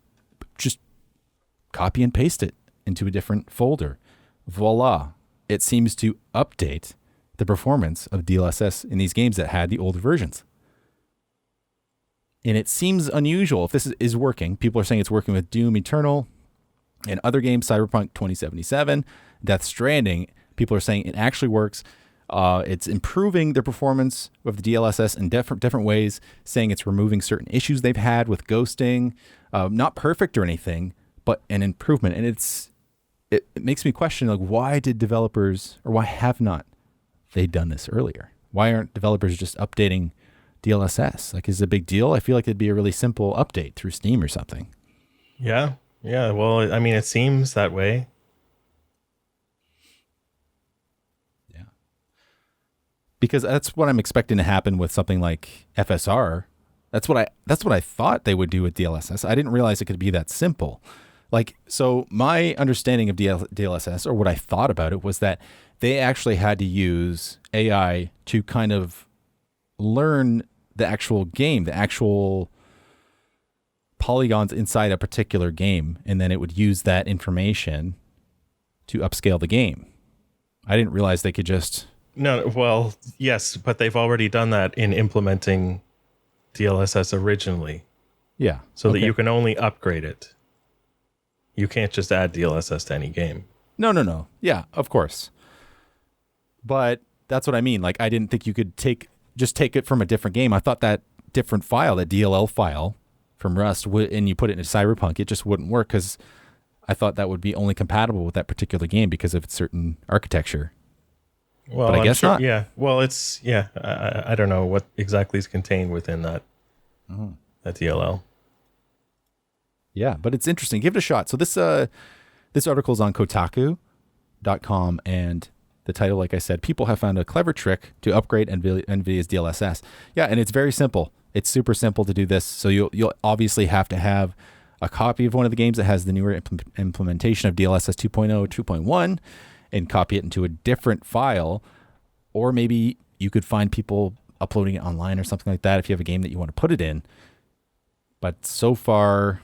copy and paste it into a different folder. Voila. It seems to update the performance of DLSS in these games that had the older versions. And it seems unusual if this is working. People are saying it's working with Doom Eternal and other games, Cyberpunk 2077, Death Stranding. People are saying it actually works. It's improving the performance of the DLSS in different ways, saying it's removing certain issues they've had with ghosting. Not perfect or anything, but an improvement. And it makes me question, like, why did developers, or why have not they done this earlier? Why aren't developers just updating DLSS? Like, is it a big deal? I feel like it'd be a really simple update through Steam or something. Yeah. Yeah. Well, I mean, it seems that way. Yeah. Because that's what I'm expecting to happen with something like FSR. That's what I thought they would do with DLSS. I didn't realize it could be that simple. Like, so my understanding of DLSS, or what I thought about it, was that they actually had to use AI to kind of learn the actual game, the actual polygons inside a particular game, and then it would use that information to upscale the game. I didn't realize they could just... No, well, yes, but they've already done that in implementing DLSS originally. Yeah. So that you can only upgrade it. You can't just add DLSS to any game. No. Yeah, of course. But that's what I mean. Like, I didn't think you could take it from a different game. I thought that different file, that DLL file from Rust, and you put it into Cyberpunk, it just wouldn't work, because I thought that would be only compatible with that particular game because of its certain architecture. Well, but I guess not. Yeah. Well, it's, yeah. I don't know what exactly is contained within that DLL. Yeah, but it's interesting. Give it a shot. So this article is on Kotaku.com, and the title, like I said, people have found a clever trick to upgrade NVIDIA's DLSS. Yeah, and it's very simple. It's super simple to do this. So you'll obviously have to have a copy of one of the games that has the newer implementation of DLSS 2.0, 2.1, and copy it into a different file. Or maybe you could find people uploading it online or something like that if you have a game that you want to put it in. But so far,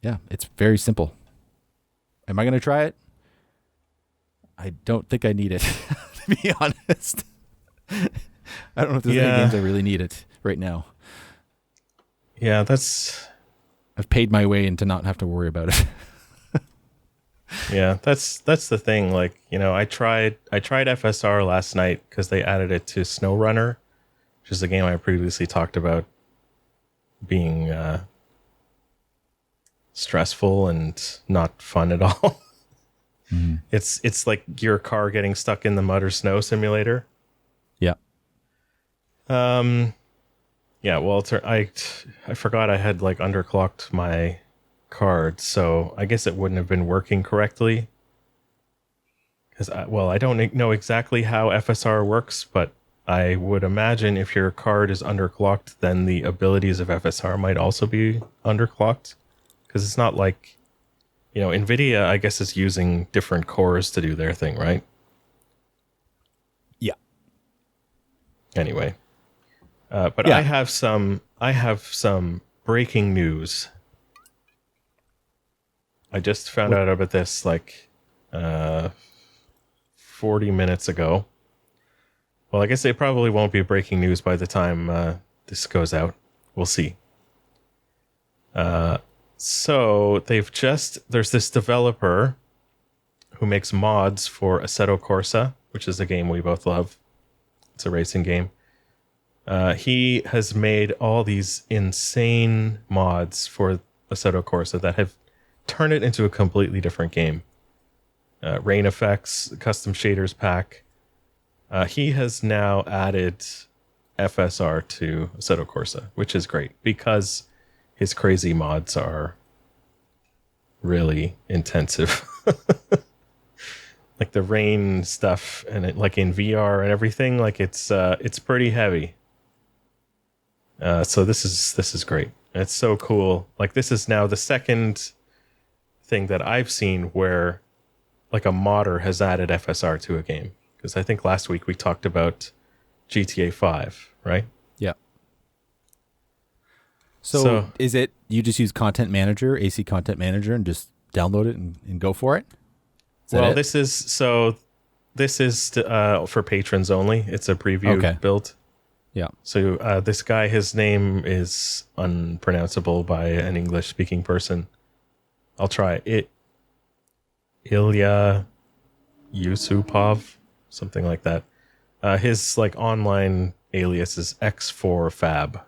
yeah, it's very simple. Am I going to try it? I don't think I need it, to be honest. I don't know if there's any games I really need it right now. Yeah, I've paid my way into not have to worry about it. Yeah, that's the thing. Like, you know, I tried FSR last night because they added it to SnowRunner, which is a game I previously talked about being stressful and not fun at all. Mm-hmm. It's like your car getting stuck in the mud or snow simulator. Yeah. Yeah, well, I forgot I had like underclocked my card, so I guess it wouldn't have been working correctly. Because I don't know exactly how FSR works, but I would imagine if your card is underclocked, then the abilities of FSR might also be underclocked. Because it's not like, NVIDIA, I guess, is using different cores to do their thing, right? Yeah. Anyway, but yeah. I have some breaking news. I just found out about this 40 minutes ago. Well, I guess it probably won't be breaking news by the time this goes out. We'll see. So there's this developer who makes mods for Assetto Corsa, which is a game we both love. It's a racing game. He has made all these insane mods for Assetto Corsa that have turned it into a completely different game. Rain effects, custom shaders pack. He has now added FSR to Assetto Corsa, which is great because his crazy mods are really intensive. Like the rain stuff and it, like in VR and everything, like it's pretty heavy. So this is great. It's so cool. Like this is now the second thing that I've seen where like a modder has added FSR to a game. Because I think last week we talked about GTA 5, right? Yeah. So is it you just use Content Manager, AC Content Manager, and just download it and go for it? Well, this is for patrons only. It's a preview build. Yeah. So this guy, his name is unpronounceable by an English-speaking person. I'll try it. Ilya Yusupov, something like that. His like online alias is X4Fab.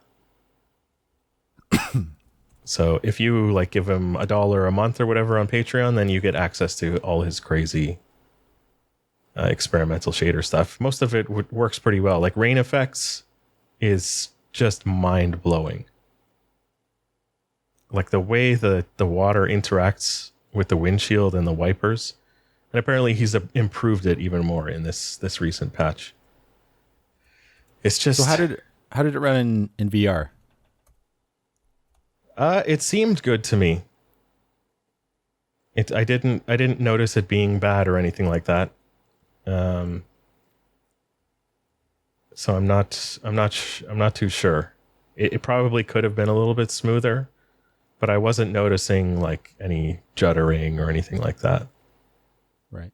So if you like give him $1 a month or whatever on Patreon, then you get access to all his crazy experimental shader stuff. Most of it works pretty well. Like rain effects is just mind blowing. Like the way the water interacts with the windshield and the wipers. And apparently he's improved it even more in this recent patch. It's just... So how did it run in VR? It seemed good to me. I didn't notice it being bad or anything like that. So I'm not too sure. It probably could have been a little bit smoother, but I wasn't noticing like any juddering or anything like that. Right.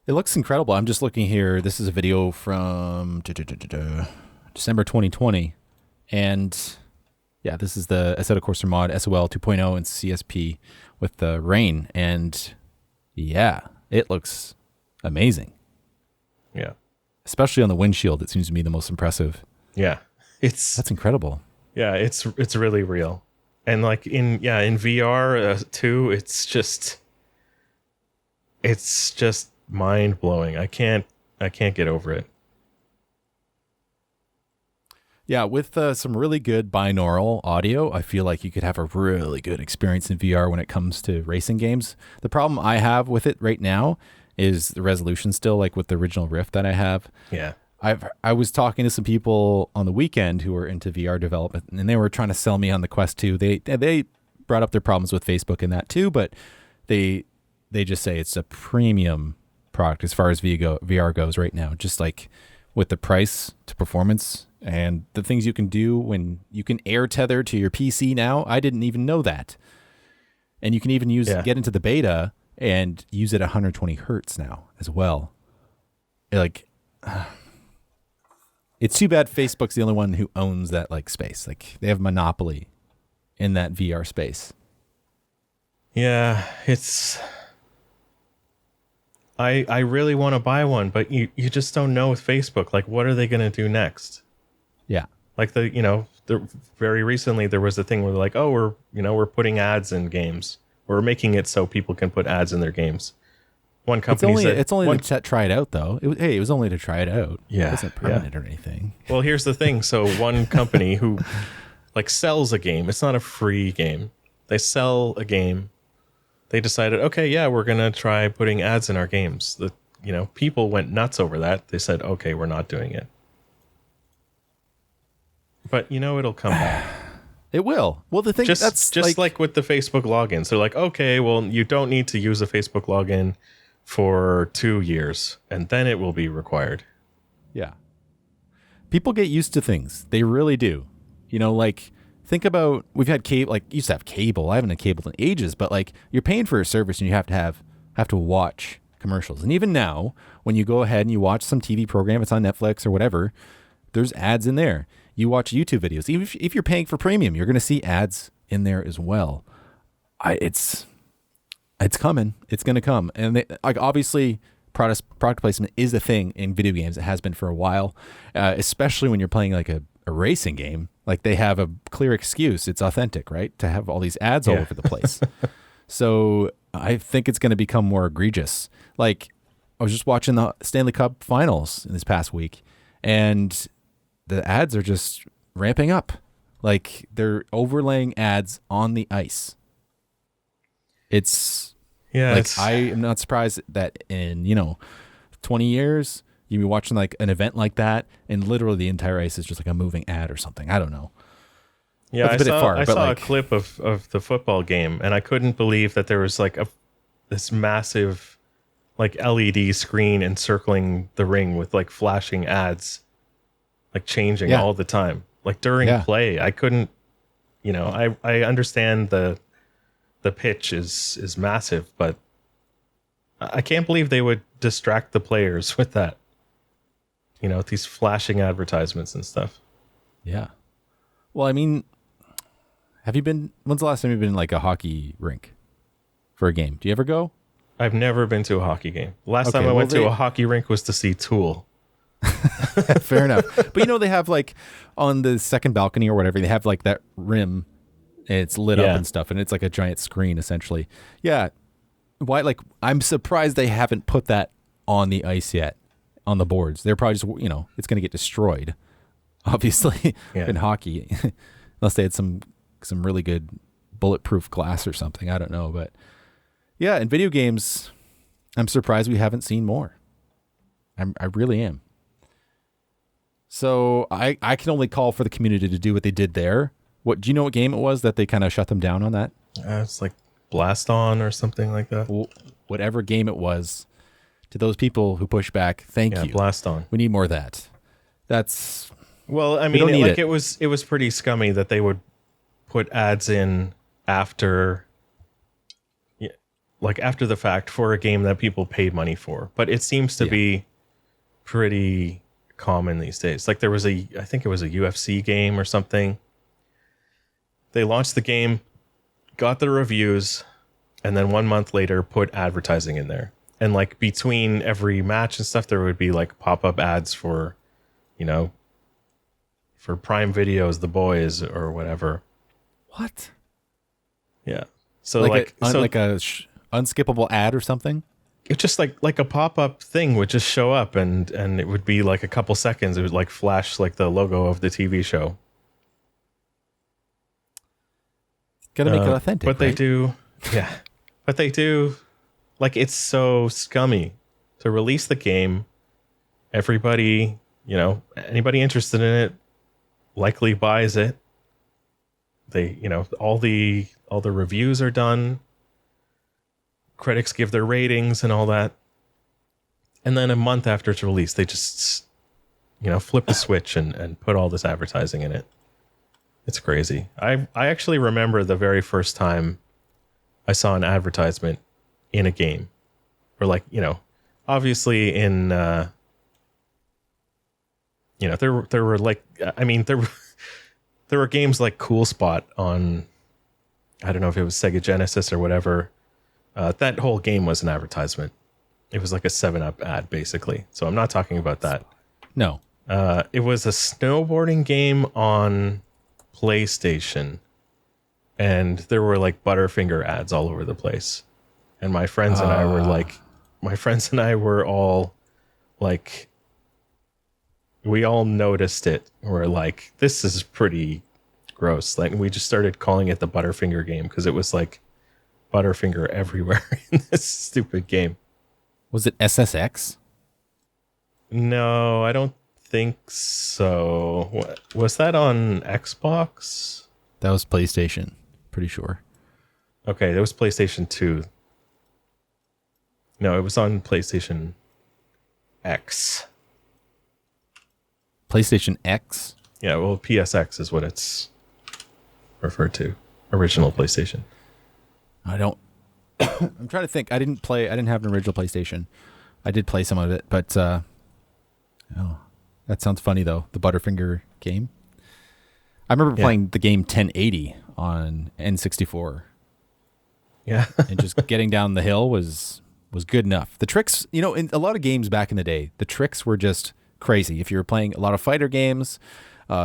It looks incredible. I'm just looking here. This is a video from December 2020. And yeah, this is the Assetto Corsa mod, SOL 2.0 and CSP with the rain. And yeah, it looks amazing. Yeah. Especially on the windshield. It seems to be the most impressive. Yeah. That's incredible. Yeah, it's really real. And like in VR too, it's just mind blowing. I can't get over it. Yeah, with some really good binaural audio, I feel like you could have a really good experience in VR when it comes to racing games. The problem I have with it right now is the resolution still, like with the original Rift that I have. Yeah. I was talking to some people on the weekend who were into VR development, and they were trying to sell me on the Quest 2. They brought up their problems with Facebook and that too, but they just say it's a premium product as far as VR goes right now. Just like with the price to performance and the things you can do when you can air tether to your PC now. I didn't even know that. And you can even get into the beta and use it at 120 hertz now as well. It's too bad Facebook's the only one who owns that like space. Like they have monopoly in that VR space. Yeah, it's... I really want to buy one, but you just don't know with Facebook. Like, what are they going to do next? Yeah. Like very recently there was a thing where they're like, oh, we're putting ads in games. We're making it so people can put ads in their games. One company said... It's only to try it out, though. It was only to try it out. Yeah. It wasn't permanent or anything. Well, here's the thing. So one company who like sells a game. It's not a free game. They sell a game they decided, okay, yeah, we're going to try putting ads in our games. People went nuts over that. They said, okay, we're not doing it. But it'll come back. It will. Well, the thing that's just like with the Facebook logins. They're like, okay, well, you don't need to use a Facebook login for 2 years, and then it will be required. Yeah. People get used to things. They really do. Like, think about, we've had cable, like, used to have cable. I haven't had cable in ages, but like, you're paying for a service and you have to watch commercials. And even now, when you go ahead and you watch some TV program, it's on Netflix or whatever, there's ads in there. You watch YouTube videos. Even if you're paying for premium, you're going to see ads in there as well. It's coming. It's going to come. And obviously, product placement is a thing in video games. It has been for a while, especially when you're playing like a racing game. Like, they have a clear excuse. It's authentic, right? To have all these ads all over the place. So I think it's going to become more egregious. Like, I was just watching the Stanley Cup finals in this past week, and the ads are just ramping up. Like, they're overlaying ads on the ice. I am not surprised that in 20 years you'll be watching like an event like that, and literally the entire ice is just like a moving ad or something. I don't know. Yeah, I saw a clip of the football game, and I couldn't believe that there was like this massive like LED screen encircling the ring with like flashing ads, like changing all the time. Like during play, I couldn't. I understand the pitch is massive, but I can't believe they would distract the players with that. These flashing advertisements and stuff. Yeah. Well, I mean, when's the last time you've been in like a hockey rink for a game? Do you ever go? I've never been to a hockey game. Last time I went to a hockey rink was to see Tool. Fair enough. But they have like on the second balcony or whatever, they have like that rim, and it's lit up and stuff, and it's like a giant screen essentially. Yeah. Why? Like, I'm surprised they haven't put that on the ice yet, on the boards. They're probably just, it's going to get destroyed, obviously, in hockey, unless they had some really good bulletproof glass or something. I don't know, but yeah, in video games, I'm surprised we haven't seen more. I really am. So I can only call for the community to do what they did there. Do you know what game it was that they kind of shut them down on that? It's like Blast On or something like that. Well, whatever game it was, to those people who push back, thank you. Blast On. We need more of that. That's well, I mean, it was pretty scummy that they would put ads in after the fact for a game that people paid money for. But it seems to be pretty common these days. Like, there was I think it was a UFC game or something. They launched the game, got the reviews, and then 1 month later put advertising in there. And like between every match and stuff, there would be like pop-up ads for, for Prime Videos, The Boys, or whatever. What? Yeah. So like a unskippable ad or something? It just like a pop-up thing would just show up, and it would be like a couple seconds. It would like flash like the logo of the TV show. Gotta make it authentic. But they do, But they do, like, it's so scummy to release the game. Everybody, anybody interested in it likely buys it. They, all the reviews are done. Critics give their ratings and all that. And then a month after it's released, they just, flip the switch and put all this advertising in it. It's crazy. I actually remember the very first time I saw an advertisement in a game. Or like, obviously in, there were like, I mean, there were games like Cool Spot on, I don't know if it was Sega Genesis or whatever. That whole game was an advertisement. It was like a 7-Up ad, basically. So I'm not talking about that. No. It was a snowboarding game on PlayStation, and there were like Butterfinger ads all over the place. And my friends and I were all like, we all noticed it. We're like, this is pretty gross. Like, we just started calling it the Butterfinger game because it was like Butterfinger everywhere in this stupid game. Was it SSX? No, I don't think so. What, was that on Xbox? That was PlayStation. Pretty sure. Okay, that was PlayStation 2. No, it was on PlayStation X. PlayStation X? Yeah, well, PSX is what it's referred to. Original PlayStation. I don't... I'm trying to think. I didn't have an original PlayStation. I did play some of it, but... oh, that sounds funny, though. The Butterfinger game. I remember playing the game 1080 on N64. Yeah. And just getting down the hill was good enough. The tricks, in a lot of games back in the day, the tricks were just crazy. If you were playing a lot of fighter games,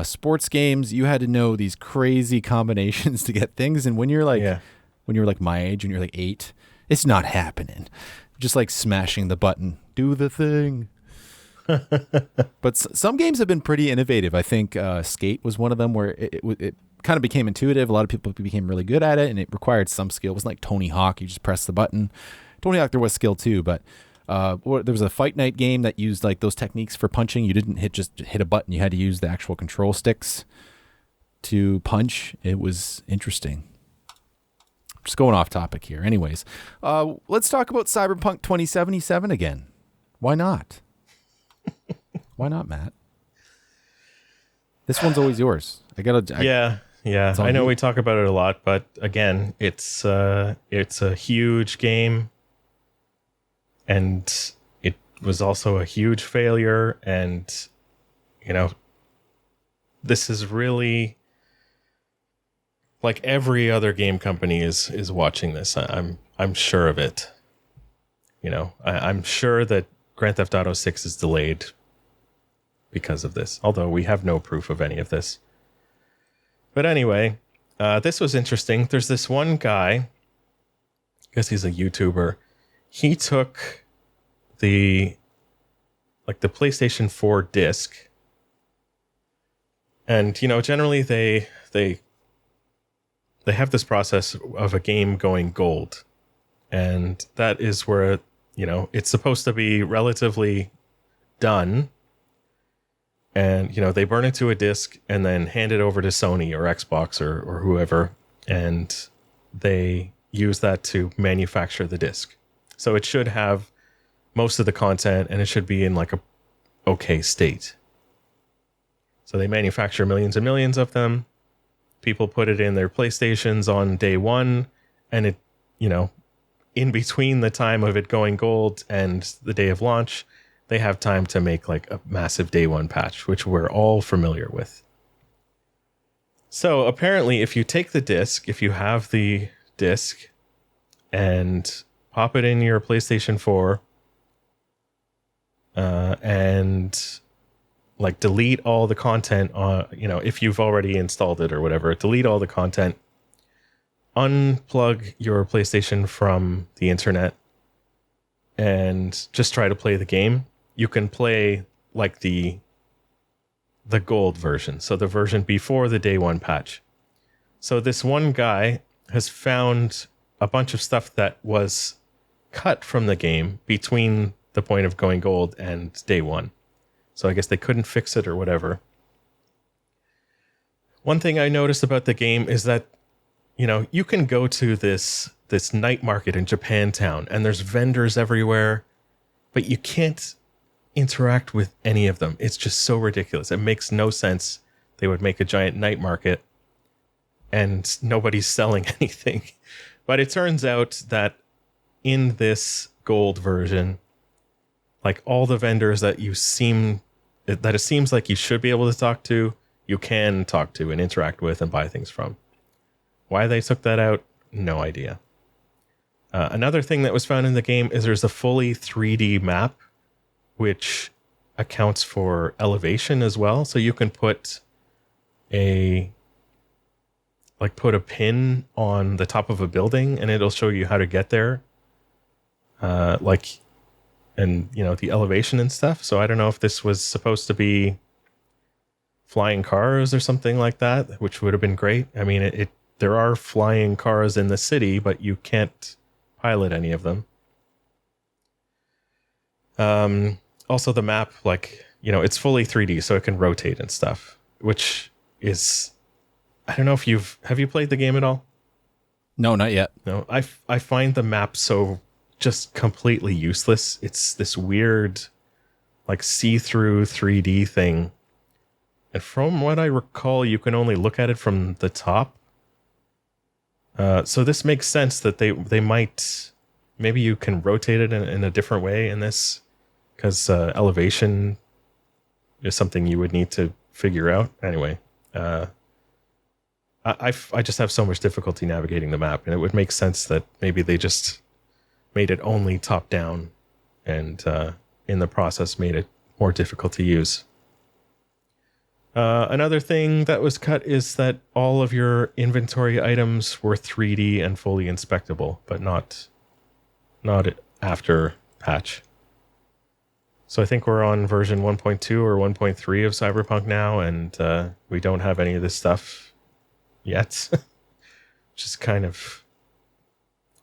sports games, you had to know these crazy combinations to get things. And when you're when you're like my age and you're like 8, it's not happening. Just like smashing the button, do the thing. But some games have been pretty innovative. I think Skate was one of them where it kind of became intuitive. A lot of people became really good at it, and it required some skill. It wasn't like Tony Hawk. You just press the button. Tony Hawk, there was skill too, but there was a Fight Night game that used like those techniques for punching. You didn't just hit a button. You had to use the actual control sticks to punch. It was interesting. Just going off topic here. Anyways, let's talk about Cyberpunk 2077 again. Why not? Why not, Matt? This one's always yours. Yeah. I know we talk about it a lot, but again, it's a huge game, and it was also a huge failure. And this is really like every other game company is watching this. I'm sure of it. I'm sure that Grand Theft Auto 6 is delayed because of this, although we have no proof of any of this. But anyway, this was interesting. There's this one guy, I guess he's a YouTuber. He took the PlayStation 4 disc, and generally they have this process of a game going gold, and that is where it's supposed to be relatively done. And, they burn it to a disc and then hand it over to Sony or Xbox or whoever. And they use that to manufacture the disc. So it should have most of the content and it should be in like a okay state. So they manufacture millions and millions of them. People put it in their PlayStations on day one. And it, in between the time of it going gold and the day of launch, they have time to make like a massive day one patch, which we're all familiar with. So apparently, if you take the disc, if you have the disc and pop it in your PlayStation 4 and like delete all the content on, if you've already installed it or whatever, delete all the content, unplug your PlayStation from the internet and just try to play the game. You can play like the gold version, so the version before the day one patch. So this one guy has found a bunch of stuff that was cut from the game between the point of going gold and day one. So I guess they couldn't fix it or whatever. One thing I noticed about the game is that, you can go to this night market in Japantown and there's vendors everywhere, but you can't interact with any of them. It's just so ridiculous. It makes no sense. They would make a giant night market and nobody's selling anything. But it turns out that in this gold version, like all the vendors that it seems like you should be able to talk to, you can talk to and interact with and buy things from. Why they took that out, no idea. Another thing that was found in the game is there's a fully 3D map, which accounts for elevation as well. So you can put a pin on the top of a building and it'll show you how to get there. The elevation and stuff. So I don't know if this was supposed to be flying cars or something like that, which would have been great. I mean, there are flying cars in the city, but you can't pilot any of them. Also the map, like, it's fully 3D, so it can rotate and stuff, which is, I don't know if have you played the game at all? No, not yet. No, I find the map so just completely useless. It's this weird, like, see-through 3D thing. And from what I recall, you can only look at it from the top. So this makes sense that they might, maybe you can rotate it in a different way in this, because elevation is something you would need to figure out. Anyway, I just have so much difficulty navigating the map, and it would make sense that maybe they just made it only top down, and in the process made it more difficult to use. Another thing that was cut is that all of your inventory items were 3D and fully inspectable, but not after patch. So I think we're on version 1.2 or 1.3 of Cyberpunk now, and we don't have any of this stuff yet. Just kind of,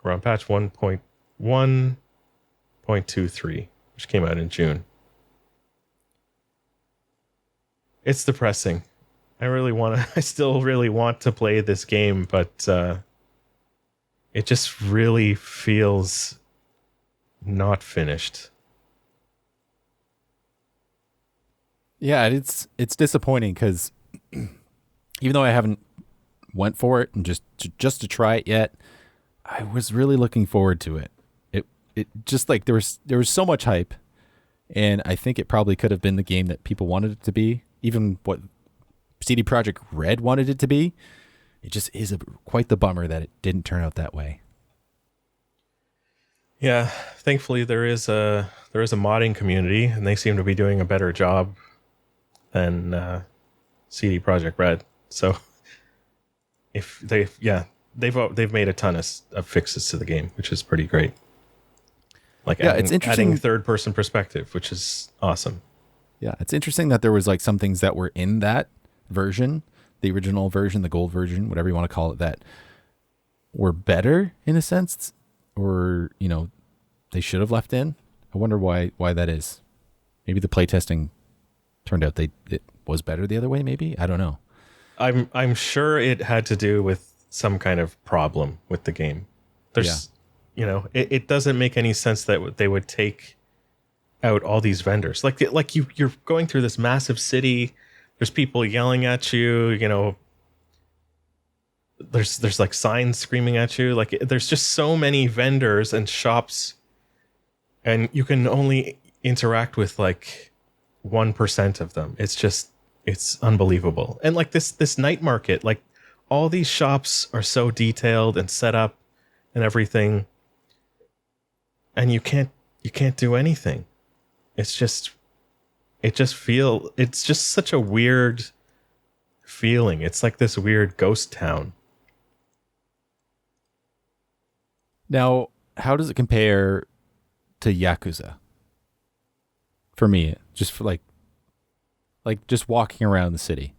we're on patch 1.1.23, which came out in June. It's depressing. I still really want to play this game, but it just really feels not finished. Yeah, it's disappointing because even though I haven't went for it and just to try it yet, I was really looking forward to it. It just, like, there was so much hype, and I think it probably could have been the game that people wanted it to be, even what CD Projekt Red wanted it to be. It just is quite the bummer that it didn't turn out that way. Yeah, thankfully there is a modding community, and they seem to be doing a better job than CD Projekt Red. So if they've made a ton of fixes to the game, which is pretty great. Like, yeah, it's interesting, adding third-person perspective, which is awesome. Yeah, it's interesting that there was, like, some things that were in that version, the original version, the gold version, whatever you want to call it, that were better in a sense, or, they should have left in. I wonder why that is. Maybe the playtesting turned out it was better the other way, maybe? I don't know. I'm sure it had to do with some kind of problem with the game. There's, it doesn't make any sense that they would take out all these vendors. Like you're going through this massive city. There's people yelling at you. There's like signs screaming at you. Like, there's just so many vendors and shops, and you can only interact with like 1% of them. It's unbelievable. And like this night market, like, all these shops are so detailed and set up and everything, and you can't do anything. It's just such a weird feeling. It's like this weird ghost town. Now, how does it compare to Yakuza? For me, just for like just walking around the city.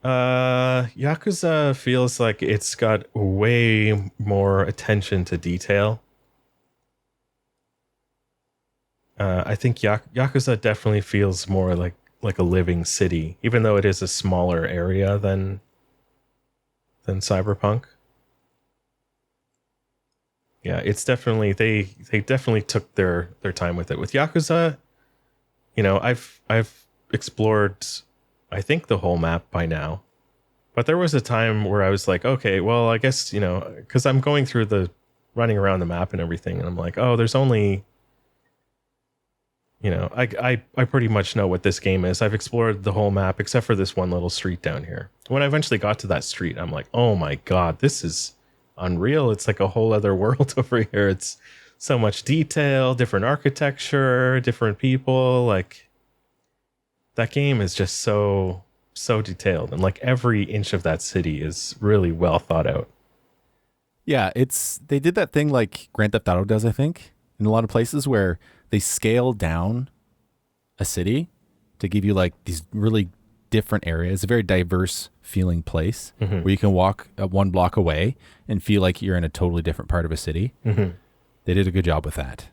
Yakuza feels like it's got way more attention to detail. I think Yakuza definitely feels more like a living city, even though it is a smaller area than Cyberpunk. Yeah, it's definitely, they definitely took their time with it. With Yakuza, I've explored, I think, the whole map by now. But there was a time where I was like, okay, well, I guess, because I'm going through running around the map and everything, and I'm like, oh, there's only, I pretty much know what this game is. I've explored the whole map except for this one little street down here. When I eventually got to that street, I'm like, oh my God, this is unreal. It's like a whole other world over here. It's so much detail, different architecture, different people. Like, that game is just so detailed, and like every inch of that city is really well thought out. Yeah, they did that thing like Grand Theft Auto does, I think, in a lot of places, where they scale down a city to give you like these really different areas, a very diverse feeling place where you can walk one block away and feel like you're in a totally different part of a city. They did a good job with that.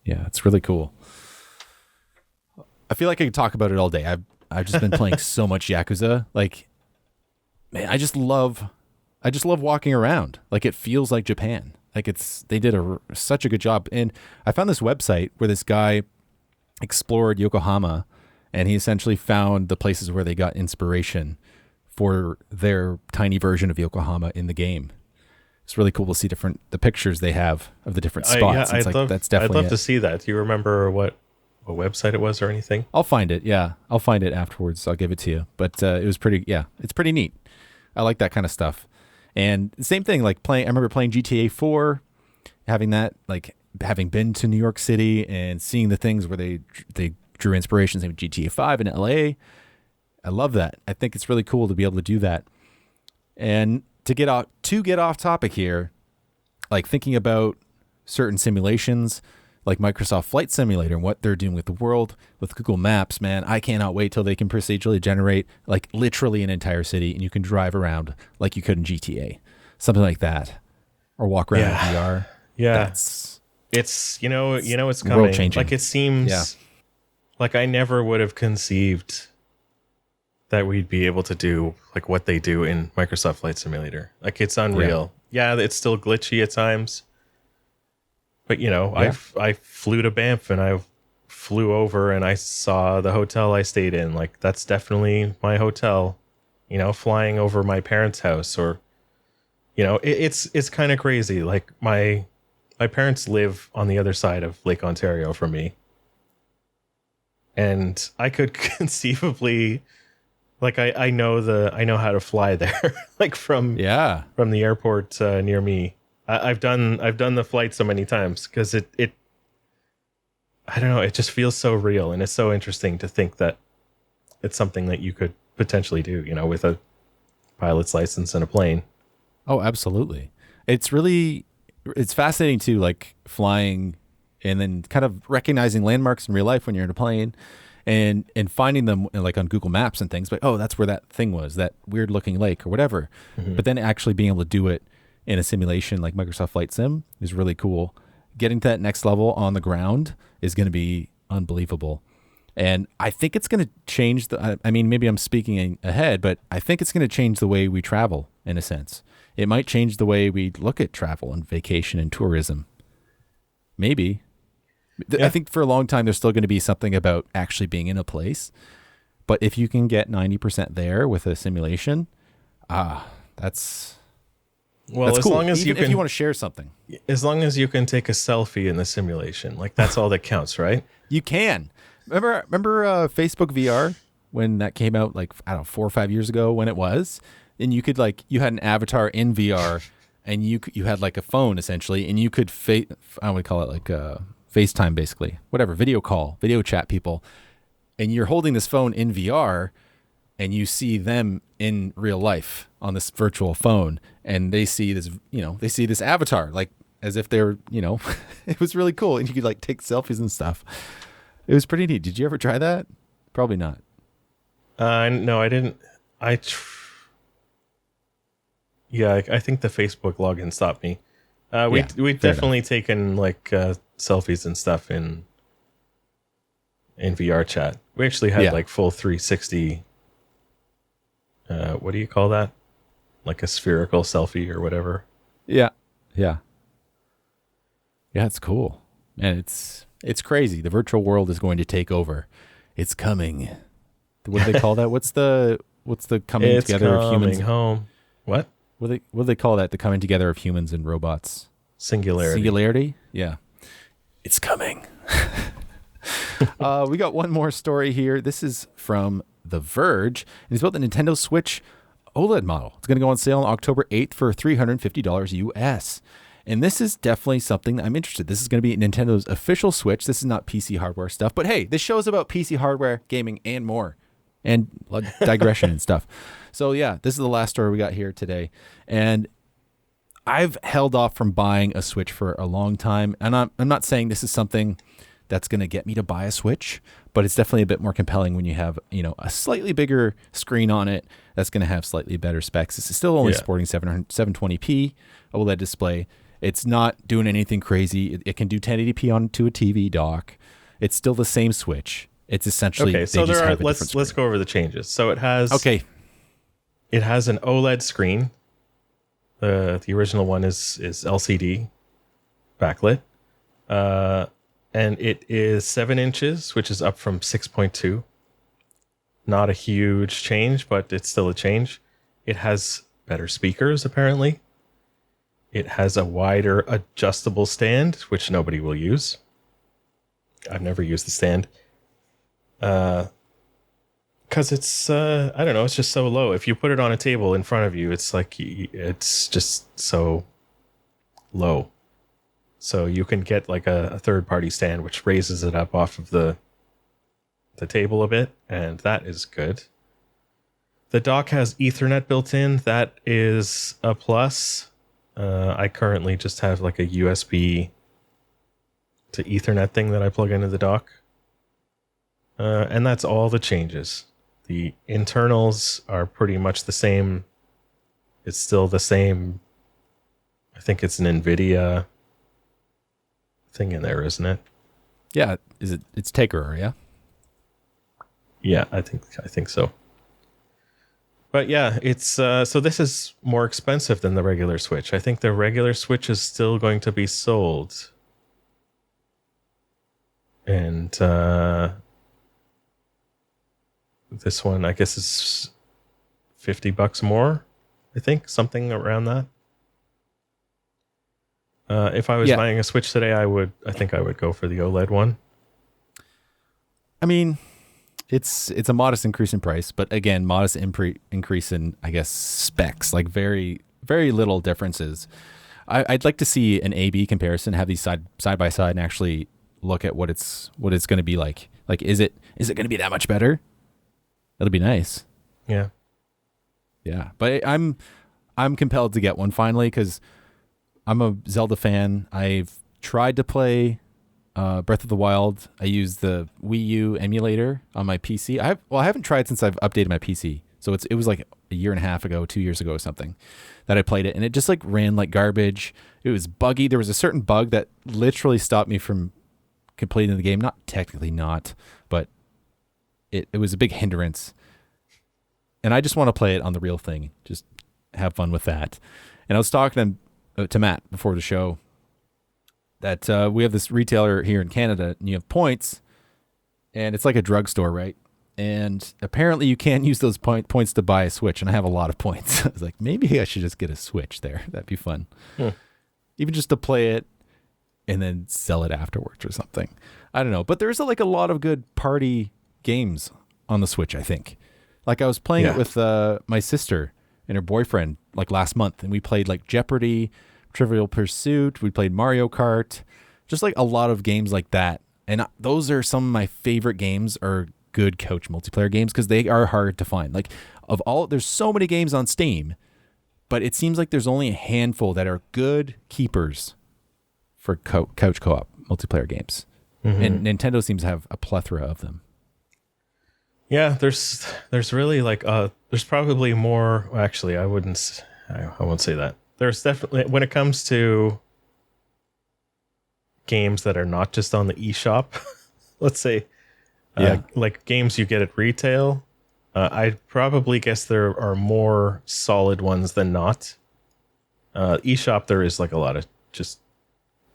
Yeah, it's really cool. I feel like I could talk about it all day. I've just been playing so much Yakuza. Like, man, I just love walking around. Like, it feels like Japan. Like, they did such a good job. And I found this website where this guy explored Yokohama, and he essentially found the places where they got inspiration for their tiny version of Yokohama in the game. It's really cool to see the pictures they have of the different spots. That's definitely I'd love to see that. Do you remember what website it was or anything? I'll find it. Yeah, I'll find it afterwards. I'll give it to you. But it was pretty. Yeah, it's pretty neat. I like that kind of stuff. And same thing. Like I remember playing GTA 4, having been to New York City and seeing the things where they drew inspirations in GTA 5 in LA. I love that. I think it's really cool to be able to do that. And to get off topic here, like thinking about certain simulations like Microsoft Flight Simulator and what they're doing with the world with Google Maps, man, I cannot wait till they can procedurally generate like literally an entire city and you can drive around like you could in GTA, something like that, or walk around in VR. Yeah, it's it's coming. World changing. Like, it seems like I never would have conceived that we'd be able to do like what they do in Microsoft Flight Simulator. Like, it's unreal. Yeah, it's still glitchy at times. But, I flew to Banff and I flew over and I saw the hotel I stayed in. Like, that's definitely my hotel, flying over my parents' house, or, it's kind of crazy. Like, my parents live on the other side of Lake Ontario from me. And I could conceivably, like, I know how to fly there, like from the airport near me. I've done the flight so many times because it I don't know, it just feels so real, and it's so interesting to think that it's something that you could potentially do, with a pilot's license and a plane. Oh, absolutely. It's fascinating too, like flying and then kind of recognizing landmarks in real life when you're in a plane. And finding them like on Google Maps and things, but that's where that thing was, that weird looking lake or whatever. But then actually being able to do it in a simulation like Microsoft Flight Sim is really cool. Getting to that next level on the ground is going to be unbelievable. And I think it's going to change maybe I'm speaking ahead, but I think it's going to change the way we travel in a sense. It might change the way we look at travel and vacation and tourism. Maybe. Yeah. I think for a long time, there's still going to be something about actually being in a place. But if you can get 90% there with a simulation, that's cool. As long as if you want to share something. As long as you can take a selfie in the simulation, like, that's all that counts, right? You can. Remember Facebook VR when that came out, like, I don't know, 4 or 5 years ago when it was? And you could, like, you had an avatar in VR and you had like a phone essentially, and you could I would call it like FaceTime, basically, whatever, video chat people, and you're holding this phone in VR and you see them in real life on this virtual phone, and they see this avatar, like as if they're, it was really cool. And you could like take selfies and stuff. It was pretty neat. Did you ever try that? Probably not. No, I didn't. I think the Facebook login stopped me. We've definitely taken like selfies and stuff in VR chat. We actually had like full 360. What do you call that? Like a spherical selfie or whatever. Yeah. It's cool, and it's crazy. The virtual world is going to take over. It's coming. What do they call that? What's the coming together of humans? Home. What? What do they call that? The coming together of humans and robots. Singularity. Yeah. It's coming. We got one more story here. This is from The Verge, and it's about the Nintendo Switch OLED model. It's going to go on sale on October 8th for $350 US. And this is definitely something that I'm interested in. This is going to be Nintendo's official Switch. This is not PC hardware stuff, but hey, this show is about PC hardware, gaming, and more, and digression and stuff. So yeah, this is the last story we got here today. And I've held off from buying a Switch for a long time. And I'm not saying this is something that's going to get me to buy a Switch, but it's definitely a bit more compelling when you have, a slightly bigger screen on it that's going to have slightly better specs. It's still only supporting 720p OLED display. It's not doing anything crazy. It can do 1080p onto a TV dock. It's still the same Switch. It's essentially okay. So let's go over the changes. So it has It has an OLED screen. The original one is LCD backlit. And it is 7 inches, which is up from 6.2. Not a huge change, but it's still a change. It has better speakers, apparently. It has a wider adjustable stand, which nobody will use. I've never used the stand. Because it's, I don't know, it's just so low. If you put it on a table in front of you, it's just so low. So you can get like a third-party stand, which raises it up off of the table a bit, and that is good. The dock has Ethernet built in. That is a plus. I currently just have like a USB to Ethernet thing that I plug into the dock. And that's all the changes. The internals are pretty much the same. It's still the same. I think it's an NVIDIA thing in there, isn't it? Yeah, it's Tegra, yeah? Yeah, I think so. But yeah, it's so this is more expensive than the regular Switch. I think the regular Switch is still going to be sold. And this one, I guess, is $50 more. I think something around that. If I was buying a Switch today, I think I would go for the OLED one. I mean, it's a modest increase in price, but again, modest increase in, I guess, specs, like very, very little differences. I'd like to see an A/B comparison, have these side by side, and actually look at what it's going to be like. Like, is it going to be that much better? That'll be nice. Yeah. Yeah. But I'm compelled to get one finally because I'm a Zelda fan. I've tried to play Breath of the Wild. I used the Wii U emulator on my PC. I haven't tried since I've updated my PC. So it was like a year and a half ago, 2 years ago or something that I played it. And it just like ran like garbage. It was buggy. There was a certain bug that literally stopped me from completing the game. Not technically not, but it was a big hindrance. And I just want to play it on the real thing. Just have fun with that. And I was talking to Matt before the show that we have this retailer here in Canada, and you have points, and it's like a drugstore, right? And apparently you can't use those points to buy a Switch, and I have a lot of points. I was like, maybe I should just get a Switch there. That'd be fun. Even just to play it and then sell it afterwards or something. I don't know. But there's like a lot of good party games on the Switch, I think. Like I was playing it with my sister and her boyfriend like last month, and we played like Jeopardy, Trivial Pursuit. We played Mario Kart, just like a lot of games like that. And those are some of my favorite games, are good couch multiplayer games, because they are hard to find. Like there's so many games on Steam, but it seems like there's only a handful that are good keepers for couch co-op multiplayer games. Mm-hmm. And Nintendo seems to have a plethora of them. Yeah, there's really like there's probably more. Actually, I won't say that. There's definitely, when it comes to games that are not just on the eShop, let's say, like games you get at retail, I'd probably guess there are more solid ones than not. eShop, there is like a lot of just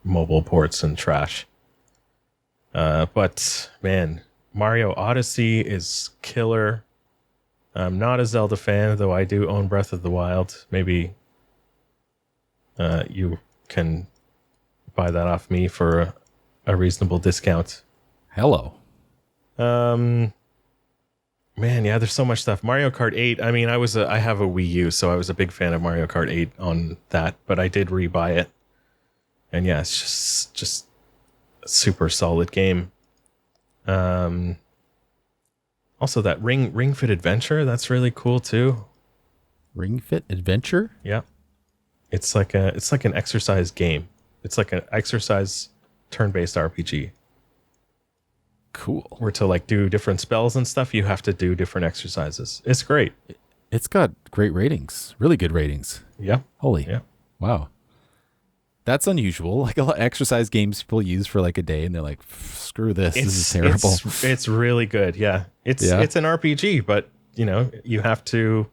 mobile ports and trash. But man, Mario Odyssey is killer. I'm not a Zelda fan, though I do own Breath of the Wild. Maybe you can buy that off me for a reasonable discount. Hello. Man, yeah, there's so much stuff. Mario Kart 8. I mean, I have a Wii U, so I was a big fan of Mario Kart 8 on that, but I did rebuy it. And yeah, it's just a super solid game. Also that Ring Fit Adventure, that's really cool too. Ring Fit Adventure? Yeah. It's like an exercise game. It's like an exercise turn-based RPG. Cool. were to like do different spells and stuff, you have to do different exercises. It's great. It's got great ratings, really good ratings. Yeah. Holy. Yeah. Wow. That's unusual. Like a lot of exercise games people use for like a day and they're like, screw this. This is terrible. It's really good. Yeah. It's an RPG, but you know, you have to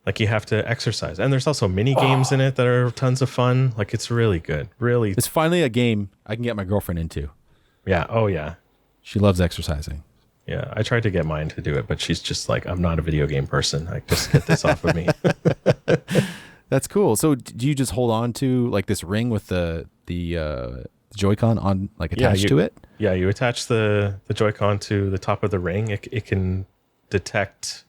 exercise. And there's also mini games in it that are tons of fun. Like it's really good. Really. It's finally a game I can get my girlfriend into. Yeah. Oh yeah. She loves exercising. Yeah. I tried to get mine to do it, but she's just like, I'm not a video game person. Like just get this off of me. That's cool. So do you just hold on to like this ring with the Joy-Con on like attached to it? Yeah, you attach the Joy-Con to the top of the ring. It can detect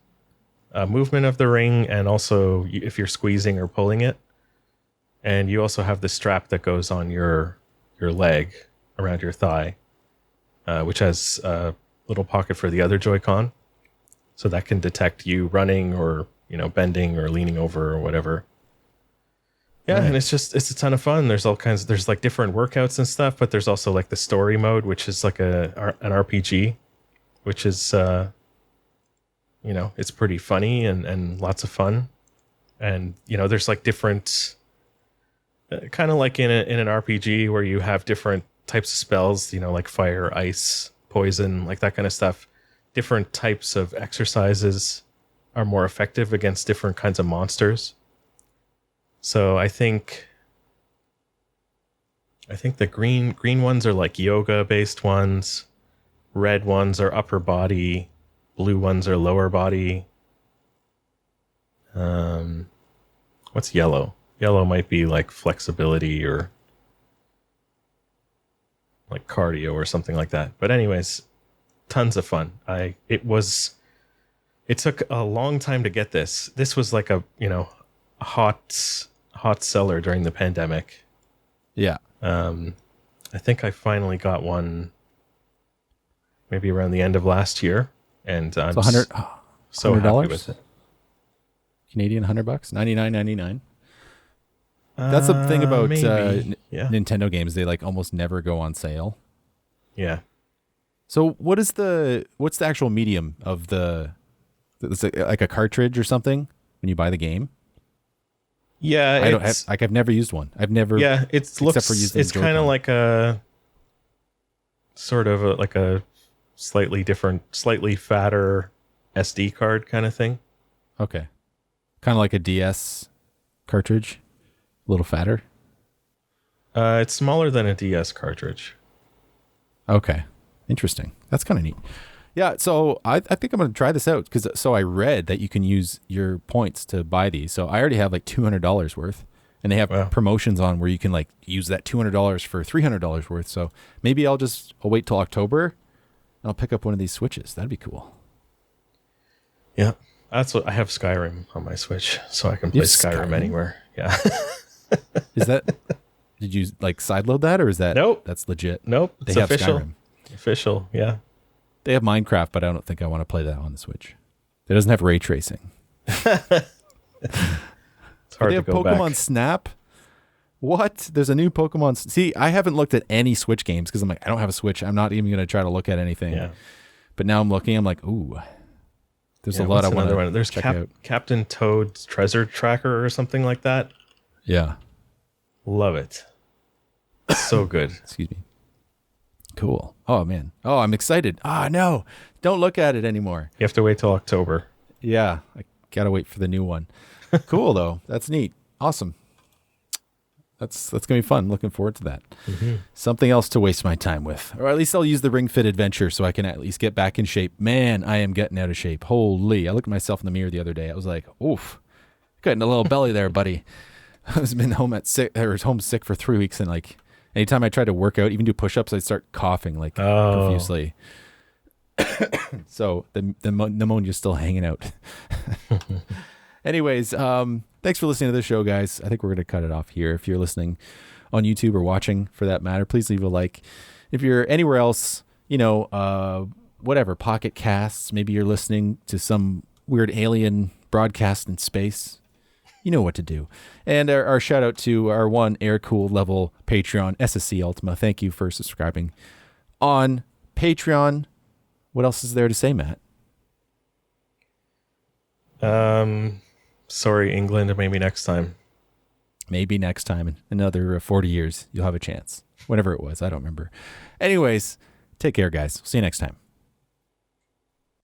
movement of the ring, and also if you're squeezing or pulling it. And you also have the strap that goes on your leg around your thigh, which has a little pocket for the other Joy-Con, so that can detect you running or bending or leaning over or whatever. Yeah, right. And it's a ton of fun. There's like different workouts and stuff, but there's also like the story mode, which is like an RPG, which is it's pretty funny and lots of fun. And there's like different kind of like in an RPG where you have different types of spells, like fire, ice, poison, like that kind of stuff. Different types of exercises are more effective against different kinds of monsters. So I think the green ones are like yoga based ones, red ones are upper body, blue ones are lower body. What's yellow? Yellow might be like flexibility or like cardio or something like that. But anyways, tons of fun. It took a long time to get this. This was like a hot seller during the pandemic. Yeah. I think I finally got one maybe around the end of last year, and I'm so happy with it. Canadian $100, $99.99. That's the thing about Nintendo games; they like almost never go on sale. Yeah. So what's the actual medium of it's like a cartridge or something when you buy the game? Yeah, I've never used one. I've never. Yeah, it's kind of like a sort of like a slightly different, slightly fatter SD card kind of thing. Okay, kind of like a DS cartridge, a little fatter. It's smaller than a DS cartridge. Okay, interesting. That's kind of neat. Yeah, so I think I'm going to try this out because I read that you can use your points to buy these. So I already have like $200 worth, and they have promotions on where you can like use that $200 for $300 worth. So maybe I'll wait till October and I'll pick up one of these Switches. That'd be cool. Yeah, that's what I have. Skyrim on my Switch, so I can play Skyrim anywhere. Yeah. Did you like sideload that, or is that? Nope. That's legit. Nope. It's official. Skyrim. Official. Yeah. They have Minecraft, but I don't think I want to play that on the Switch. It doesn't have ray tracing. It's hard they have to go Pokemon back. Snap? What? There's a new Pokemon. See, I haven't looked at any Switch games because I'm like, I don't have a Switch. I'm not even going to try to look at anything. Yeah. But now I'm looking. I'm like, ooh, there's a lot I want to There's check out. Captain Toad's Treasure Tracker or something like that. Yeah. Love it. So good. Excuse me. Cool. Oh, man. Oh, I'm excited. No. Don't look at it anymore. You have to wait till October. Yeah. I got to wait for the new one. Cool, though. That's neat. Awesome. That's going to be fun. Looking forward to that. Mm-hmm. Something else to waste my time with. Or at least I'll use the Ring Fit Adventure so I can at least get back in shape. Man, I am getting out of shape. Holy. I looked at myself in the mirror the other day. I was like, oof. Getting a little belly there, buddy. I was been home sick for 3 weeks, and like anytime I try to work out, even do push-ups, I start coughing like profusely. So the pneumonia's still hanging out. Anyways, thanks for listening to the show, guys. I think we're going to cut it off here. If you're listening on YouTube or watching for that matter, please leave a like. If you're anywhere else, whatever, Pocket Casts, maybe you're listening to some weird alien broadcast in space, you know what to do. And our shout out to our one air cool level Patreon, SSC Ultima. Thank you for subscribing on Patreon. What else is there to say, Matt? Sorry, England. Maybe next time. Maybe next time, in another 40 years, you'll have a chance. Whenever it was, I don't remember. Anyways, take care, guys. See you next time.